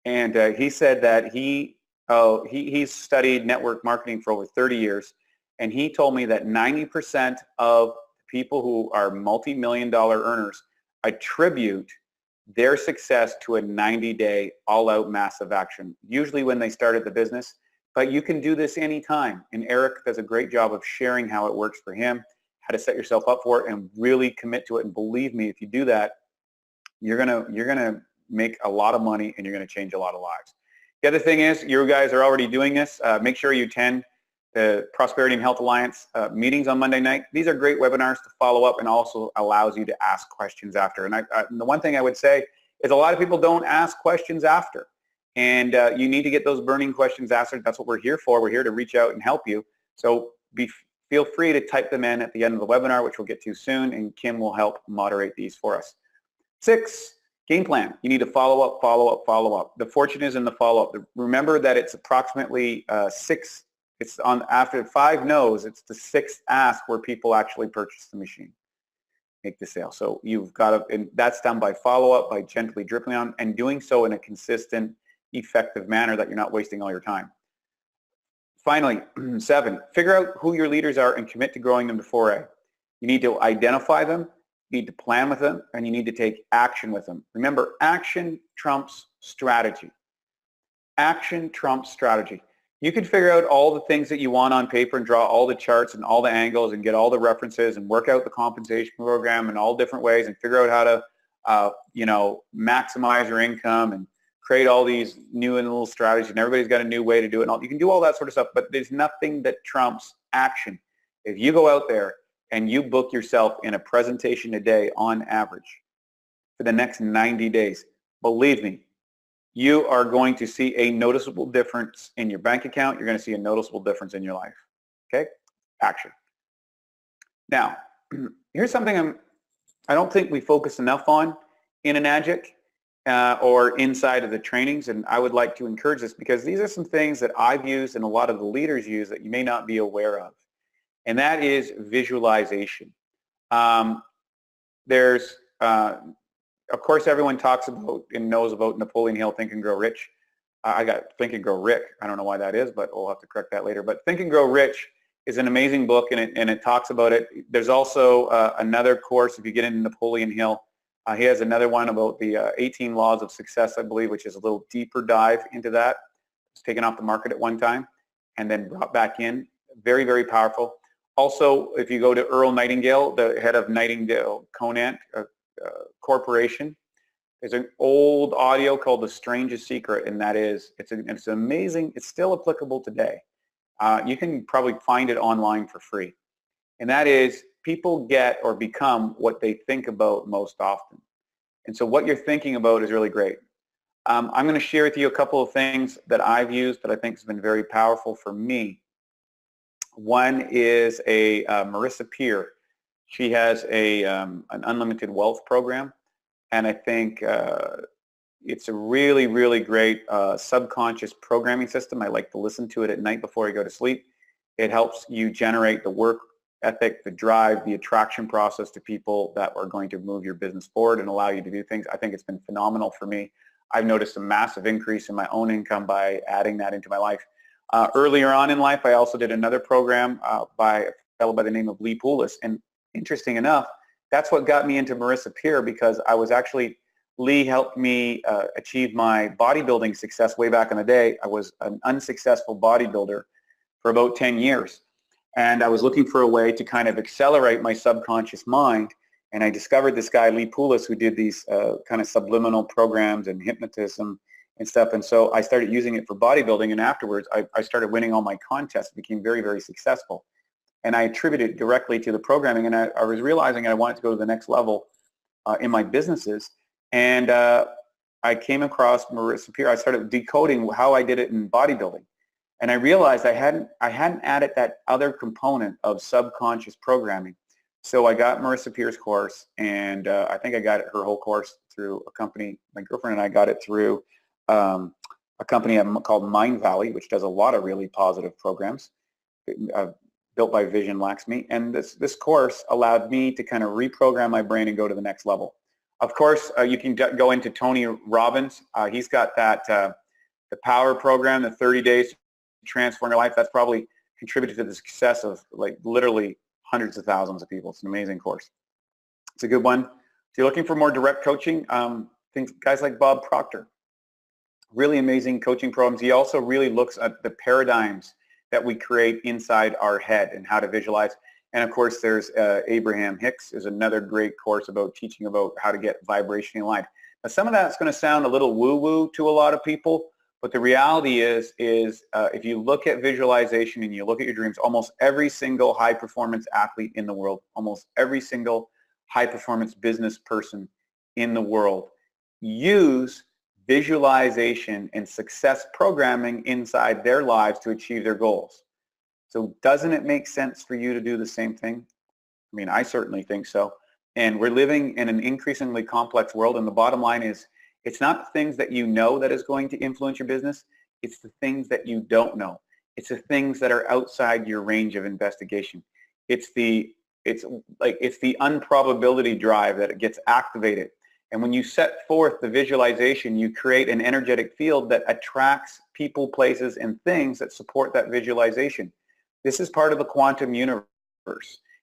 and he said that he's studied network marketing for over 30 years, and he told me that 90% of people who are multi-million-dollar earners attribute their success to a 90-day all-out massive action, usually when they started the business. But you can do this anytime, and Eric does a great job of sharing how it works for him, how to set yourself up for it, and really commit to it. And believe me, if you do that, you're gonna make a lot of money, and you're gonna change a lot of lives. The other thing is, you guys are already doing this. Make sure you attend the Prosperity and Health Alliance meetings on Monday night. These are great webinars to follow up, and also allows you to ask questions after. And the one thing I would say is a lot of people don't ask questions after. And you need to get those burning questions answered. That's what we're here for. We're here to reach out and help you. So feel free to type them in at the end of the webinar, which we'll get to soon, and Kim will help moderate these for us. 6, game plan. You need to follow up, follow up, follow up. The fortune is in the follow-up. Remember that it's approximately 6. It's on after 5 no's, it's the 6th ask where people actually purchase the machine, make the sale. So you've got to, and that's done by follow-up, by gently dripping on, and doing so in a consistent, effective manner that you're not wasting all your time. Finally, 7, figure out who your leaders are and commit to growing them to 4A. You need to identify them, you need to plan with them, and you need to take action with them. Remember, action trumps strategy. Action trumps strategy. You can figure out all the things that you want on paper and draw all the charts and all the angles and get all the references and work out the compensation program in all different ways and figure out how to, maximize your income and create all these new and little strategies, and everybody's got a new way to do it. And all, you can do all that sort of stuff, but there's nothing that trumps action. If you go out there and you book yourself in a presentation a day on average for the next 90 days, believe me, you are going to see a noticeable difference in your bank account. You're going to see a noticeable difference in your life. Okay? Action. Now, here's something I don't think we focus enough on in Enagic or inside of the trainings, and I would like to encourage this because these are some things that I've used and a lot of the leaders use that you may not be aware of, and that is visualization. Of course, everyone talks about and knows about Napoleon Hill, Think and Grow Rich. I got Think and Grow Rick. I don't know why that is, but we'll have to correct that later. But Think and Grow Rich is an amazing book, and it talks about it. There's also another course, if you get into Napoleon Hill, he has another one about the 18 Laws of Success, I believe, which is a little deeper dive into that. It's taken off the market at one time and then brought back in. Very, very powerful. Also, if you go to Earl Nightingale, the head of Nightingale Conant Corporation, there's an old audio called The Strangest Secret, and that is, it's amazing. It's still applicable today. You can probably find it online for free. And that is, people get or become what they think about most often. And so what you're thinking about is really great. I'm going to share with you a couple of things that I've used that I think has been very powerful for me. One is a Marissa Peer. She has an unlimited wealth program, and I think it's a really, really great subconscious programming system. I like to listen to it at night before I go to sleep. It helps you generate the work ethic, the drive, the attraction process to people that are going to move your business forward and allow you to do things. I think it's been phenomenal for me. I've noticed a massive increase in my own income by adding that into my life. Earlier on in life, I also did another program by a fellow by the name of Lee Poulos, and interesting enough, that's what got me into Marissa Peer, because I was actually, Lee helped me achieve my bodybuilding success way back in the day. I was an unsuccessful bodybuilder for about 10 years. And I was looking for a way to kind of accelerate my subconscious mind. And I discovered this guy, Lee Poulos, who did these kind of subliminal programs and hypnotism and stuff. And so I started using it for bodybuilding. And afterwards, I started winning all my contests, became very, very successful. And I attributed it directly to the programming. And I was realizing I wanted to go to the next level in my businesses. And I came across Marissa Peer. I started decoding how I did it in bodybuilding. And I realized I hadn't added that other component of subconscious programming. So I got Marissa Peer's course, and I think I got her whole course through a company. My girlfriend and I got it through a company called Mind Valley, which does a lot of really positive programs, built by Vision Laxmi. And this course allowed me to kind of reprogram my brain and go to the next level. Of course, you can go into Tony Robbins. He's got that the Power program, the 30 days to transform your life. That's probably contributed to the success of like literally hundreds of thousands of people. It's an amazing course. It's a good one. If you're looking for more direct coaching, guys like Bob Proctor, really amazing coaching programs. He also really looks at the paradigms that we create inside our head and how to visualize. And of course, there's Abraham Hicks is another great course about teaching about how to get vibration in life. Now, some of that's going to sound a little woo-woo to a lot of people, but the reality is if you look at visualization and you look at your dreams, almost every single high-performance athlete in the world, almost every single high-performance business person in the world use visualization and success programming inside their lives to achieve their goals. So doesn't it make sense for you to do the same thing? I mean, I certainly think so. And we're living in an increasingly complex world, and the bottom line is it's not the things that you know that is going to influence your business. It's the things that you don't know. It's the things that are outside your range of investigation. It's the unprobability drive that it gets activated. And when you set forth the visualization, you create an energetic field that attracts people, places, and things that support that visualization. This is part of the quantum universe.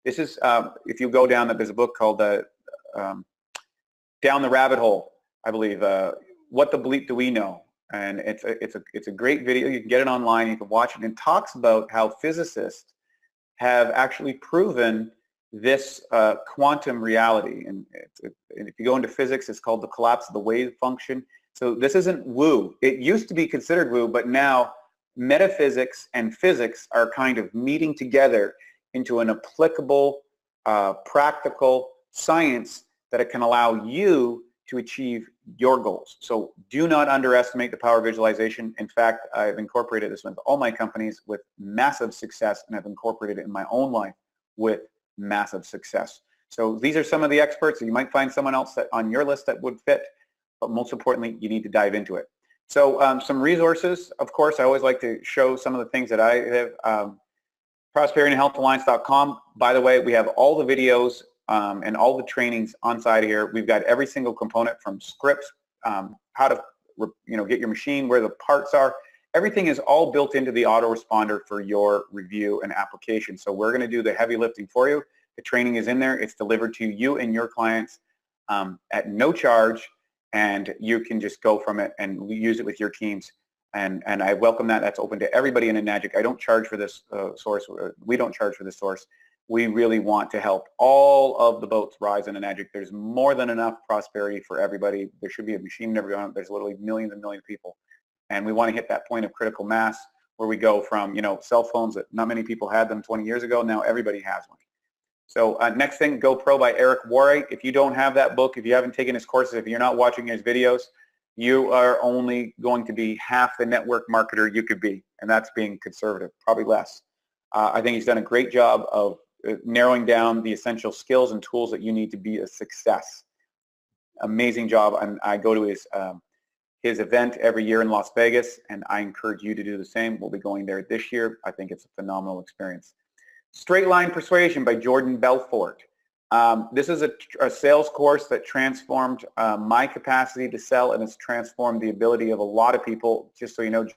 This is, if you go down, there's a book called Down the Rabbit Hole, I believe, What the Bleep Do We Know? And it's a great video. You can get it online. You can watch it. And it talks about how physicists have actually proven this quantum reality. And if you go into physics, it's called the collapse of the wave function. So this isn't woo. It used to be considered woo, but now metaphysics and physics are kind of meeting together into an applicable, practical science that it can allow you to achieve your goals. So do not underestimate the power of visualization. In fact, I've incorporated this with all my companies with massive success, and I've incorporated it in my own life with massive success. So these are some of the experts. You might find someone else that on your list that would fit, but most importantly, you need to dive into it. So some resources, of course, I always like to show some of the things that I have. ProsperityandHealthAlliance.com. By the way, we have all the videos and all the trainings on site here. We've got every single component from scripts, how to get your machine, where the parts are. Everything is all built into the autoresponder for your review and application. So we're going to do the heavy lifting for you. The training is in there. It's delivered to you and your clients at no charge, and you can just go from it and use it with your teams. And I welcome that. That's open to everybody in Enagic. I don't charge for this source. We don't charge for this source. We really want to help all of the boats rise in Enagic. There's more than enough prosperity for everybody. There should be a machine in everyone. There's literally millions and millions of people. And we want to hit that point of critical mass where we go from, cell phones that not many people had them 20 years ago. Now everybody has one. So next thing, GoPro by Eric Worre. If you don't have that book, if you haven't taken his courses, if you're not watching his videos, you are only going to be half the network marketer you could be, and that's being conservative, probably less. I think he's done a great job of narrowing down the essential skills and tools that you need to be a success. Amazing job, and I go to his event every year in Las Vegas, and I encourage you to do the same. We'll be going there this year. I think it's a phenomenal experience. Straight Line Persuasion by Jordan Belfort. This is a sales course that transformed my capacity to sell, and it's transformed the ability of a lot of people. Just so you know,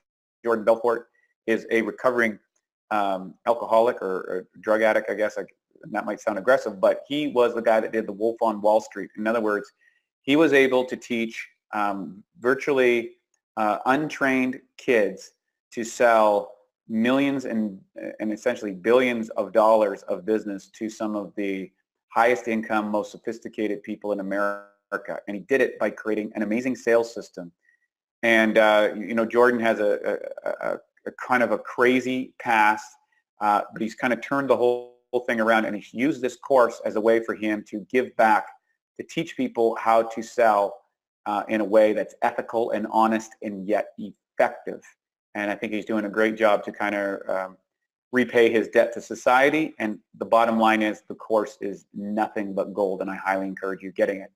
Jordan Belfort is a recovering alcoholic or drug addict, I guess. That might sound aggressive, but he was the guy that did the Wolf on Wall Street. In other words, he was able to teach virtually untrained kids to sell millions and essentially billions of dollars of business to some of the highest income, most sophisticated people in America. And he did it by creating an amazing sales system. And, Jordan has a kind of a crazy past, but he's kind of turned the whole thing around, and he's used this course as a way for him to give back, to teach people how to sell in a way that's ethical and honest and yet effective. And I think he's doing a great job to kind of repay his debt to society. And the bottom line is the course is nothing but gold, and I highly encourage you getting it.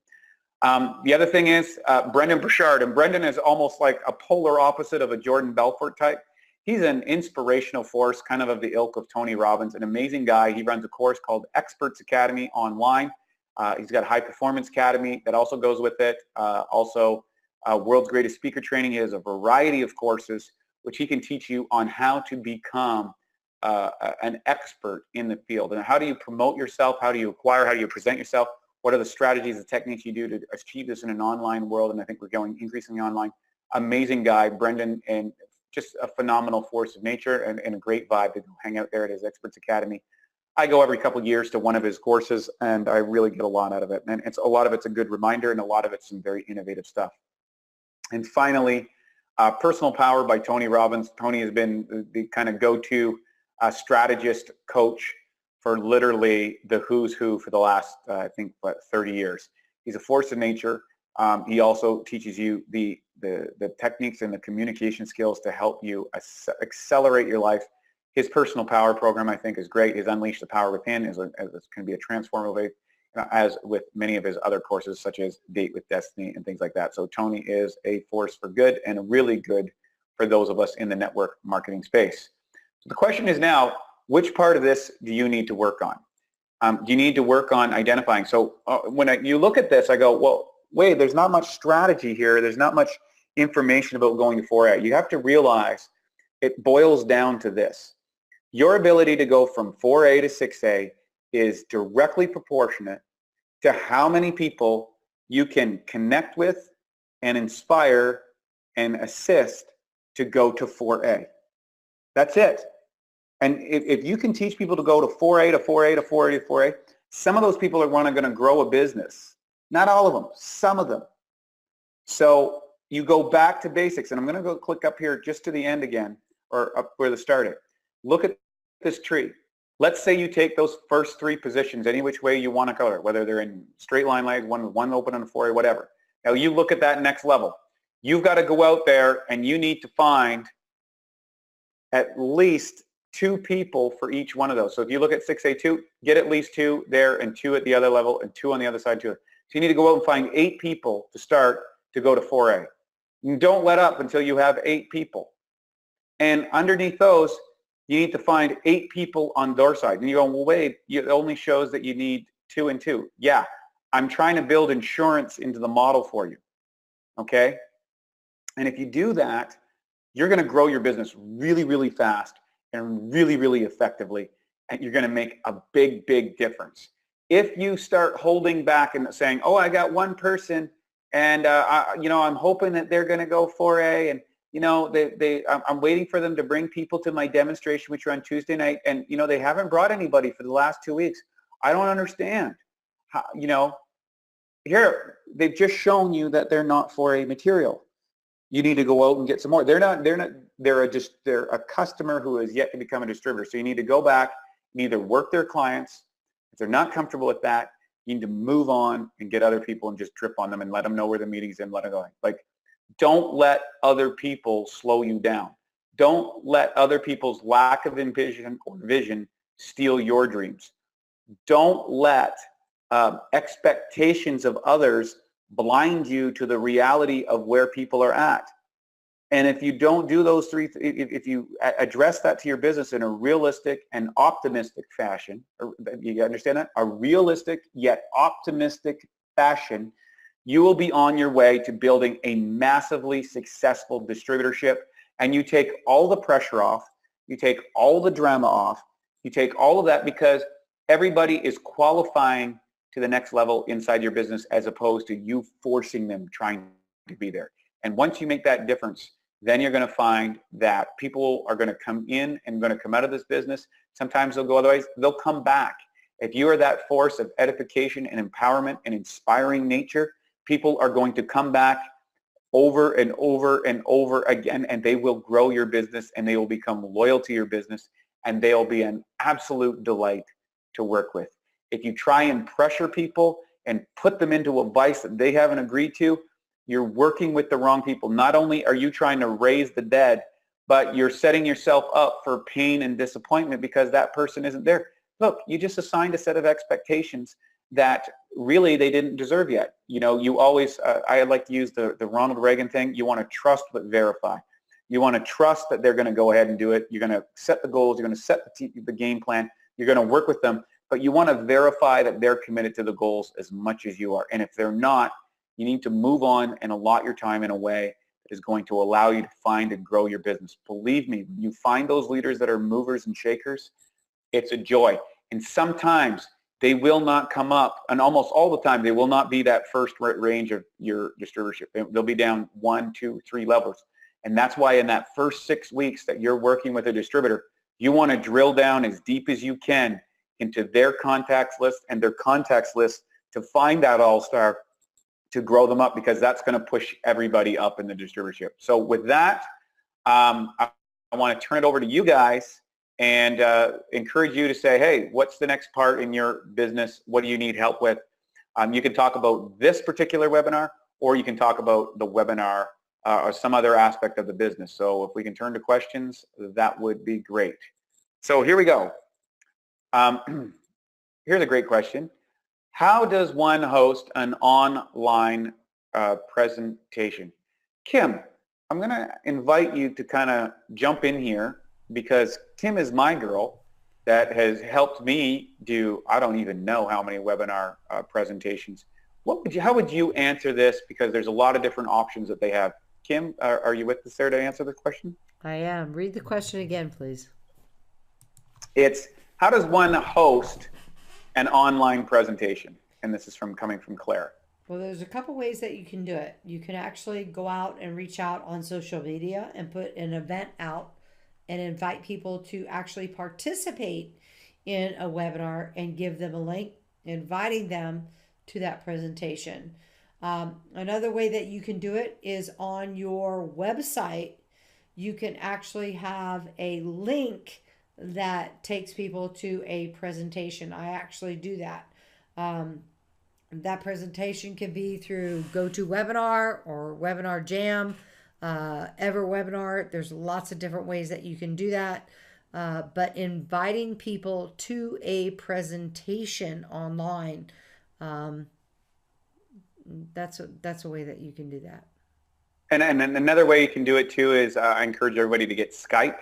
The other thing is Brendan Burchard, and Brendan is almost like a polar opposite of a Jordan Belfort type. He's an inspirational force, kind of the ilk of Tony Robbins, an amazing guy. He runs a course called Experts Academy online. He's got a High Performance Academy that also goes with it. Also, World's Greatest Speaker Training. He has a variety of courses which he can teach you on how to become an expert in the field. And how do you promote yourself? How do you acquire? How do you present yourself? What are the strategies, the techniques you do to achieve this in an online world? And I think we're going increasingly online. Amazing guy, Brendan, and just a phenomenal force of nature and a great vibe to go hang out there at his Experts Academy. I go every couple of years to one of his courses, and I really get a lot out of it. And a lot of it's a good reminder, and a lot of it's some very innovative stuff. And finally, Personal Power by Tony Robbins. Tony has been the kind of go-to strategist coach for literally the who's who for the last, I think, 30 years. He's a force of nature. He also teaches you the techniques and the communication skills to help you accelerate your life. His Personal Power program, I think, is great. His Unleash the Power Within can be a transformative way, as with many of his other courses, such as Date with Destiny and things like that. So Tony is a force for good, and really good for those of us in the network marketing space. So the question is now, which part of this do you need to work on? Do you need to work on identifying? So when you look at this, I go, well, wait, there's not much strategy here. There's not much information about going to 4A. You have to realize it boils down to this. Your ability to go from 4A to 6A is directly proportionate to how many people you can connect with and inspire and assist to go to 4A. That's it. And if you can teach people to go to 4A to 4A to 4A to 4A, some of those people are going to grow a business. Not all of them, some of them. So you go back to basics, and I'm going to go click up here just to the end again, or up where they started. Look at this tree. Let's say you take those first three positions any which way you want to color it, whether they're in straight line legs, one open on a 4A, whatever. Now you look at that next level. You've got to go out there and you need to find at least 2 people for each one of those. So if you look at 6A2, get at least 2 there and 2 at the other level and 2 on the other side too. So you need to go out and find 8 people to start to go to 4A. And don't let up until you have 8 people. And underneath those, you need to find 8 people on their side. And you go, well, wait, it only shows that you need 2 and 2. Yeah, I'm trying to build insurance into the model for you, okay? And if you do that, you're going to grow your business really, really fast and really, really effectively, and you're going to make a big, big difference. If you start holding back and saying, oh, I got one person, and I'm hoping that they're going to go 4A, and I'm waiting for them to bring people to my demonstration, which are on Tuesday night, and they haven't brought anybody for the last 2 weeks. I don't understand. How, here they've just shown you that they're not 4A material. You need to go out and get some more. They're a customer who is yet to become a distributor. So you need to go back and either work their clients. If they're not comfortable with that, you need to move on and get other people and just drip on them and let them know where the meeting's in, let them go. Like, don't let other people slow you down. Don't let other people's lack of vision or vision steal your dreams. Don't let expectations of others blind you to the reality of where people are at. And if you don't do those three, if you address that to your business in a realistic and optimistic fashion, you understand that? A realistic yet optimistic fashion, you will be on your way to building a massively successful distributorship, and you take all the pressure off, you take all the drama off, you take all of that, because everybody is qualifying to the next level inside your business as opposed to you forcing them trying to be there. And once you make that difference, then you're going to find that people are going to come in and going to come out of this business. Sometimes they'll go otherwise. They'll come back. If you are that force of edification and empowerment and inspiring nature, people are going to come back over and over and over again, and they will grow your business, and they will become loyal to your business, and they'll be an absolute delight to work with. If you try and pressure people and put them into a vice that they haven't agreed to, you're working with the wrong people. Not only are you trying to raise the dead, but you're setting yourself up for pain and disappointment because that person isn't there. Look, you just assigned a set of expectations that really they didn't deserve yet. You know, you always, I like to use the Ronald Reagan thing. You want to trust but verify. You want to trust that they're going to go ahead and do it. You're going to set the goals. You're going to set the game plan. You're going to work with them, but you want to verify that they're committed to the goals as much as you are. And if they're not, you need to move on and allot your time in a way that is going to allow you to find and grow your business. Believe me, when you find those leaders that are movers and shakers, it's a joy. And sometimes they will not come up, and almost all the time they will not be that first range of your distributorship. They'll be down 1, 2, 3 levels. And that's why in that first 6 weeks that you're working with a distributor, you want to drill down as deep as you can into their contacts list and their contacts list to find that all-star to grow them up, because that's going to push everybody up in the distributorship. So with that, I want to turn it over to you guys and encourage you to say, hey, what's the next part in your business? What do you need help with? You can talk about this particular webinar, or you can talk about the webinar or some other aspect of the business. So if we can turn to questions, that would be great. So here we go. Here's a great question. How does one host an online presentation? Kim, I'm going to invite you to kind of jump in here, because Kim is my girl that has helped me do, I don't even know how many webinar presentations. How would you answer this? Because there's a lot of different options that they have. Kim, are you with us there to answer the question? I am. Read the question again, please. It's, how does one host an online presentation? And this is coming from Claire. Well, there's a couple ways that you can do it. You can actually go out and reach out on social media and put an event out and invite people to actually participate in a webinar and give them a link, inviting them to that presentation. Another way that you can do it is on your website. You can actually have a link that takes people to a presentation. I actually do that. That presentation can be through GoToWebinar or Webinar Jam, EverWebinar. There's lots of different ways that you can do that. But inviting people to a presentation online, that's a way that you can do that. And another way you can do it too is I encourage everybody to get Skype.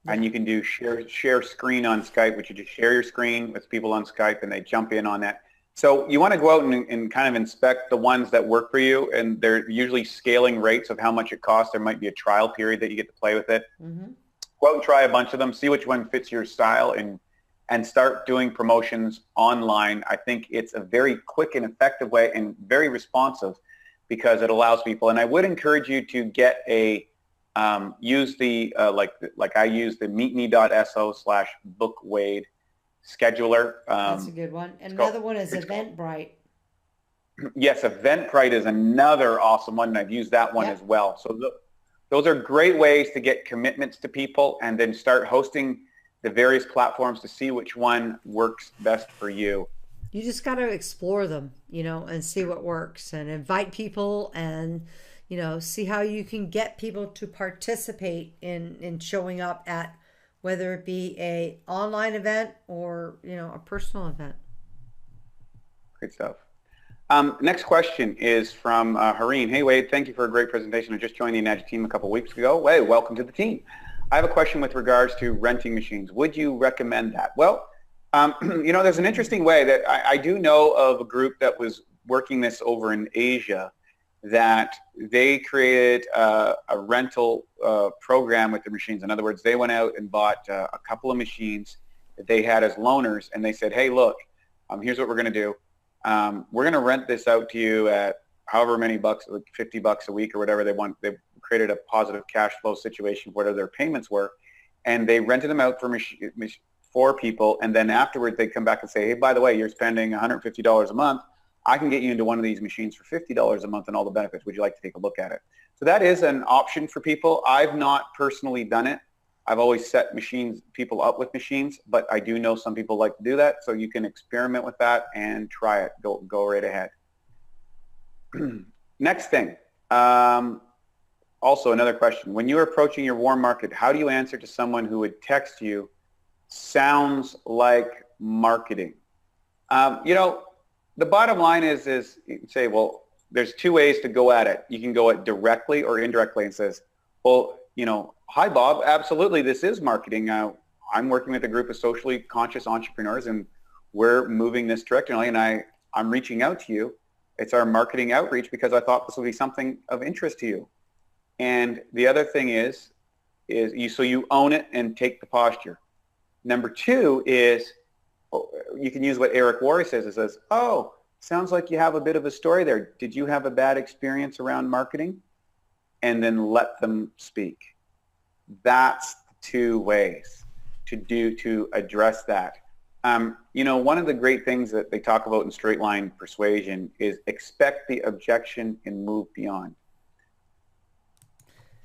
Yeah. And you can do share screen on Skype, which you just share your screen with people on Skype and they jump in on that. So you want to go out and kind of inspect the ones that work for you, and they're usually scaling rates of how much it costs. There might be a trial period that you get to play with it. Mm-hmm. Go out and try a bunch of them, see which one fits your style, and start doing promotions online. I think it's a very quick and effective way and very responsive, because it allows people. And I would encourage you to get a use the like I use the meetme.so/bookwade scheduler. That's a good one. And another one is Eventbrite. Yes, Eventbrite is another awesome one, and I've used that one as well. So those are great ways to get commitments to people and then start hosting the various platforms to see which one works best for you. You just got to explore them, and see what works, and invite people, and see how you can get people to participate in showing up at, whether it be a online event or a personal event. Great stuff. Next question is from Hareen. Hey Wade, thank you for a great presentation. I just joined the Enagic team a couple weeks ago. Hey, welcome to the team. I have a question with regards to renting machines. Would you recommend that? Well, there's an interesting way that I do know of a group that was working this over in Asia, that they created a rental program with the machines. In other words, they went out and bought a couple of machines that they had as loaners, and they said, hey, look, here's what we're going to do. We're going to rent this out to you at however many bucks, like $50 a week or whatever they want. They created a positive cash flow situation, whatever their payments were, and they rented them out for people, and then afterwards they come back and say, hey, by the way, you're spending $150 a month. I can get you into one of these machines for $50 a month and all the benefits. Would you like to take a look at it? So that is an option for people. I've not personally done it. I've always set people up with machines, but I do know some people like to do that. So you can experiment with that and try it. Go right ahead. Next thing. Also another question. When you're approaching your warm market, how do you answer to someone who would text you, sounds like marketing? The bottom line is you can say, well, there's two ways to go at it. You can go at directly or indirectly and says, well, hi, Bob, absolutely, this is marketing. I'm working with a group of socially conscious entrepreneurs, and we're moving this directionally, and I'm reaching out to you. It's our marketing outreach because I thought this would be something of interest to you. And the other thing is you own it and take the posture. Number two is you can use what Eric Worre says. It says, oh, sounds like you have a bit of a story there. Did you have a bad experience around marketing? And then let them speak. That's the two ways to address that. One of the great things that they talk about in straight line persuasion is expect the objection and move beyond.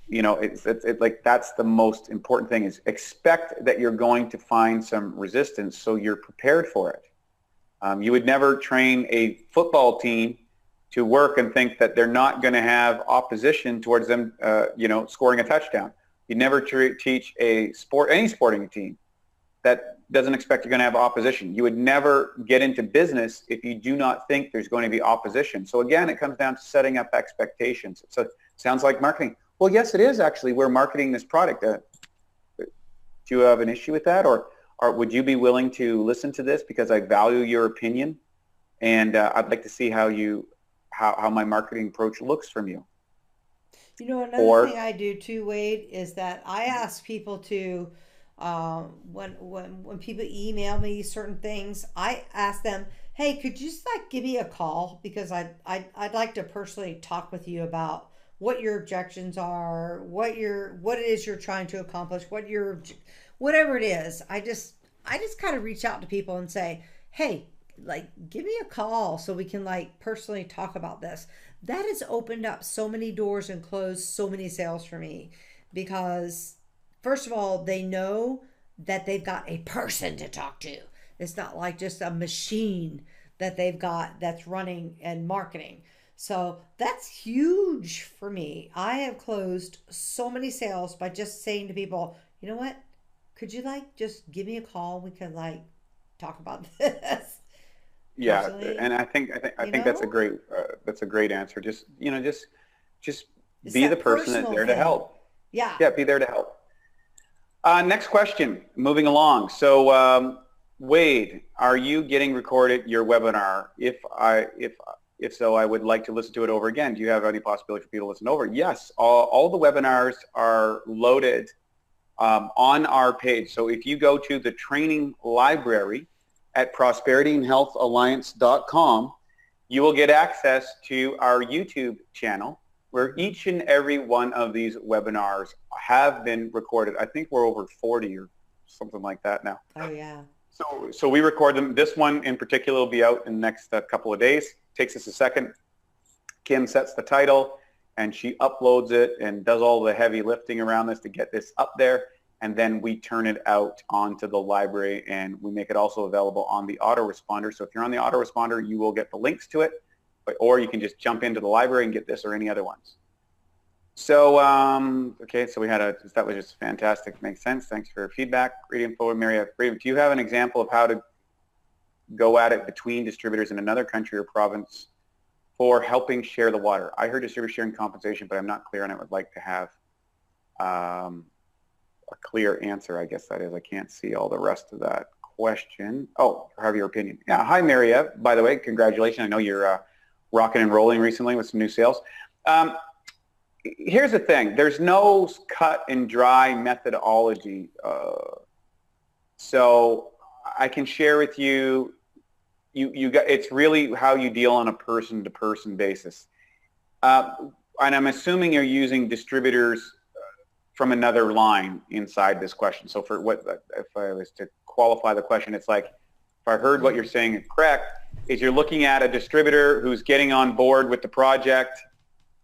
It's like that's the most important thing, is expect that you're going to find some resistance so you're prepared for it. You would never train a football team to work and think that they're not going to have opposition towards them, scoring a touchdown. You'd never teach any sporting team that doesn't expect you're going to have opposition. You would never get into business if you do not think there's going to be opposition. So again, it comes down to setting up expectations. So it sounds like marketing. Well, yes, it is actually. We're marketing this product. Do you have an issue with that? Or would you be willing to listen to this because I value your opinion? And I'd like to see how my marketing approach looks from you. Another thing I do too, Wade, is that I ask people to, when people email me certain things, I ask them, hey, could you just like give me a call, because I'd like to personally talk with you about what your objections are, what it is you're trying to accomplish, whatever it is. I just kind of reach out to people and say, hey, like, give me a call so we can like personally talk about this. That has opened up so many doors and closed so many sales for me, because first of all, they know that they've got a person to talk to. It's not like just a machine that they've got that's running and marketing. So that's huge for me. I have closed so many sales by just saying to people, you know what? Could you like just give me a call? We can like talk about this. Yeah, Personally, and I think that's a great answer. Just it's be the that person that's personal there to thing. help. Yeah. Yeah, be there to help. Next question. Moving along. So Wade, are you getting recorded your webinar? If so, I would like to listen to it over again. Do you have any possibility for people to listen over? Yes, all the webinars are loaded on our page. So if you go to the training library at prosperityandhealthalliance.com, you will get access to our YouTube channel, where each and every one of these webinars have been recorded. I think we're over 40 or something like that now. Oh yeah. So we record them. This one in particular will be out in the next couple of days. Takes us a second. Kim sets the title and she uploads it and does all the heavy lifting around this to get this up there. And then we turn it out onto the library, and we make it also available on the autoresponder. So if you're on the autoresponder, you will get the links to it, or you can just jump into the library and get this or any other ones. So, okay, so that was just fantastic. Makes sense. Thanks for your feedback. Great info, Mary. Do you have an example of how to go at it between distributors in another country or province for helping share the water? I heard distributors sharing compensation, but I'm not clear, and I would like to have a clear answer, I guess that is. I can't see all the rest of that question. Oh, have your opinion. Yeah, hi, Maria. By the way, congratulations. I know you're rocking and rolling recently with some new sales. Here's the thing. There's no cut and dry methodology. So I can share with you, it's really how you deal on a person-to-person basis. And I'm assuming you're using distributors from another line inside this question. So for if I was to qualify the question. It's like, if I heard what you're saying is correct, is you're looking at a distributor who's getting on board with the project,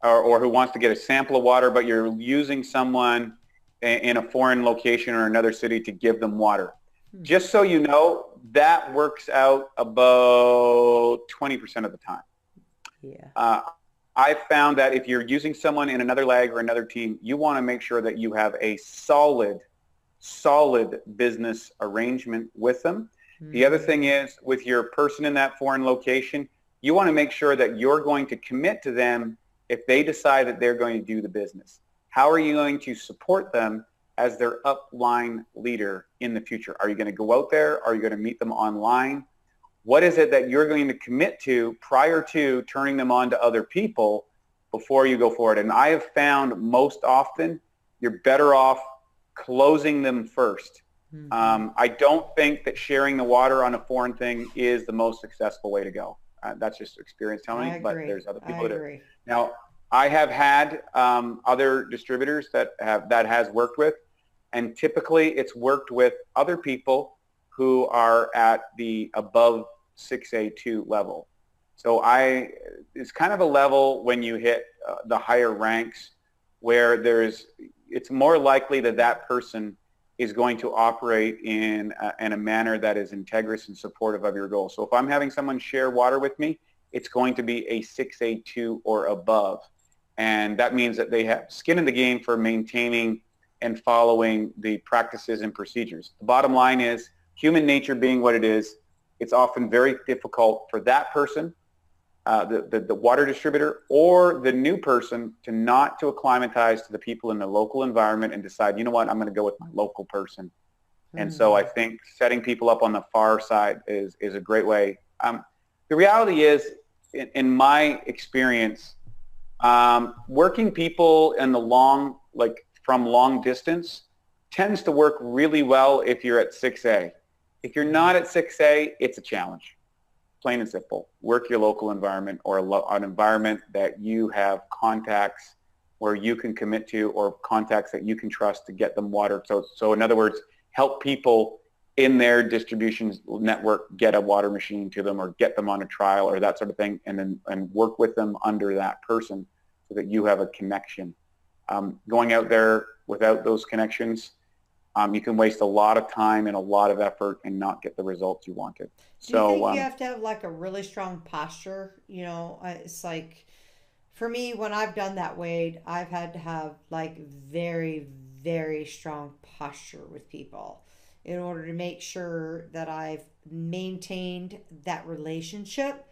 or who wants to get a sample of water, but you're using someone in a foreign location or another city to give them water. Just so you know, that works out about 20% of the time. Yeah. I found that if you're using someone in another leg or another team, you want to make sure that you have a solid business arrangement with them. The other thing is, with your person in that foreign location, you want to make sure that you're going to commit to them if they decide that they're going to do the business. How are you going to support them as their upline leader in the future? Are you going to go out there? Are you going to meet them online? What is it that you're going to commit to prior to turning them on to other people before you go forward? And I have found most often you're better off closing them first. I don't think that sharing the water on a foreign thing is the most successful way to go. That's just experience telling me, but there's other people that do. Now, I have had other distributors that has worked with, and typically it's worked with other people who are at the above 6A2 level. So it's kind of a level when you hit the higher ranks where it's more likely that that person is going to operate in a manner that is integrous and supportive of your goals. So if I'm having someone share water with me, it's going to be a 6A2 or above. And that means that they have skin in the game for maintaining and following the practices and procedures. The bottom line is, human nature being what it is, it's often very difficult for that person, the water distributor, or the new person to acclimatize to the people in the local environment and decide, you know what, I'm going to go with my local person. And so I think setting people up on the far side is a great way. The reality is, in my experience, working people in the from long distance tends to work really well if you're at 6A. If you're not at 6A, it's a challenge. Plain and simple. Work your local environment, or an environment that you have contacts where you can commit to, or contacts that you can trust to get them water. So in other words, help people in their distribution network get a water machine to them, or get them on a trial, or that sort of thing, and work with them under that person so that you have a connection. Going out there without those connections, you can waste a lot of time and a lot of effort and not get the results you wanted. Do you think you have to have like a really strong posture? You know, it's like, for me, when I've done that, Wade, I've had to have like very, very strong posture with people in order to make sure that I've maintained that relationship,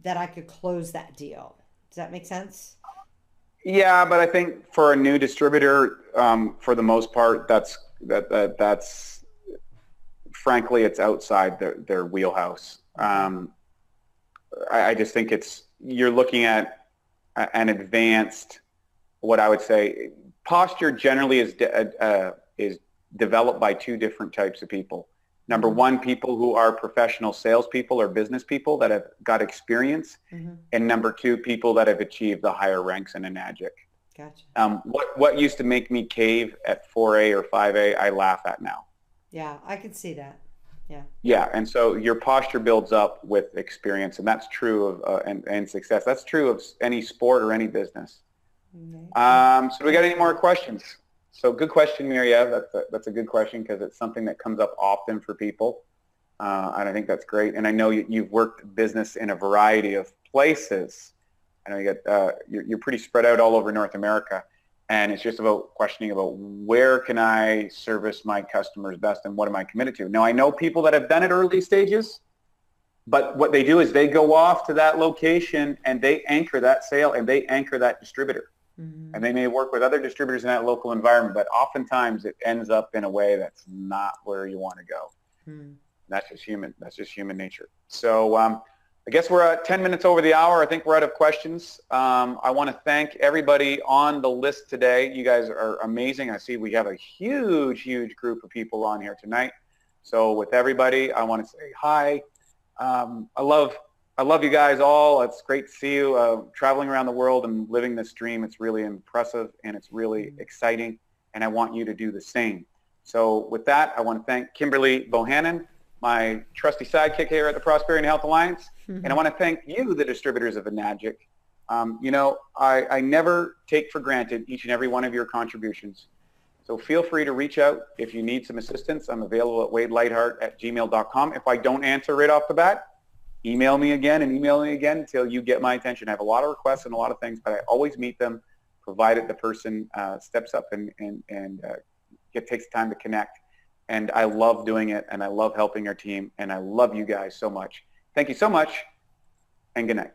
that I could close that deal. Does that make sense? Yeah, but I think for a new distributor, for the most part, that's frankly, it's outside their wheelhouse. I just think you're looking at an advanced, what I would say, posture generally is developed by two different types of people. Number one, people who are professional salespeople or business people that have got experience, and number two, people that have achieved the higher ranks in Enagic. Gotcha. What used to make me cave at 4A or 5A, I laugh at now. Yeah, I can see that. Yeah. Yeah, and so your posture builds up with experience, and that's true of and success. That's true of any sport or any business. So do we got any more questions? So good question, Miriam. That's a good question, because it's something that comes up often for people, and I think that's great. And I know you've worked business in a variety of places. I know you're pretty spread out all over North America, and it's just about questioning about where can I service my customers best and what am I committed to. Now, I know people that have done it early stages, but what they do is they go off to that location and they anchor that sale and they anchor that distributor. And they may work with other distributors in that local environment, but oftentimes it ends up in a way that's not where you want to go. That's just human. That's just human nature. So I guess we're at 10 minutes over the hour. I think we're out of questions. I want to thank everybody on the list today. You guys are amazing. I see we have a huge, huge group of people on here tonight. So with everybody, I want to say hi. I love you guys all. It's great to see you traveling around the world and living this dream. It's really impressive and it's really exciting, and I want you to do the same. So with that, I want to thank Kimberly Bohannon, my trusty sidekick here at the Prosperity and Health Alliance. And I want to thank you, the distributors of Enagic. I never take for granted each and every one of your contributions. So feel free to reach out if you need some assistance. I'm available at wadelightheart@gmail.com. If I don't answer right off the bat, email me again until you get my attention. I have a lot of requests and a lot of things, but I always meet them, provided the person steps up and takes time to connect. And I love doing it, and I love helping our team, and I love you guys so much. Thank you so much, and good night.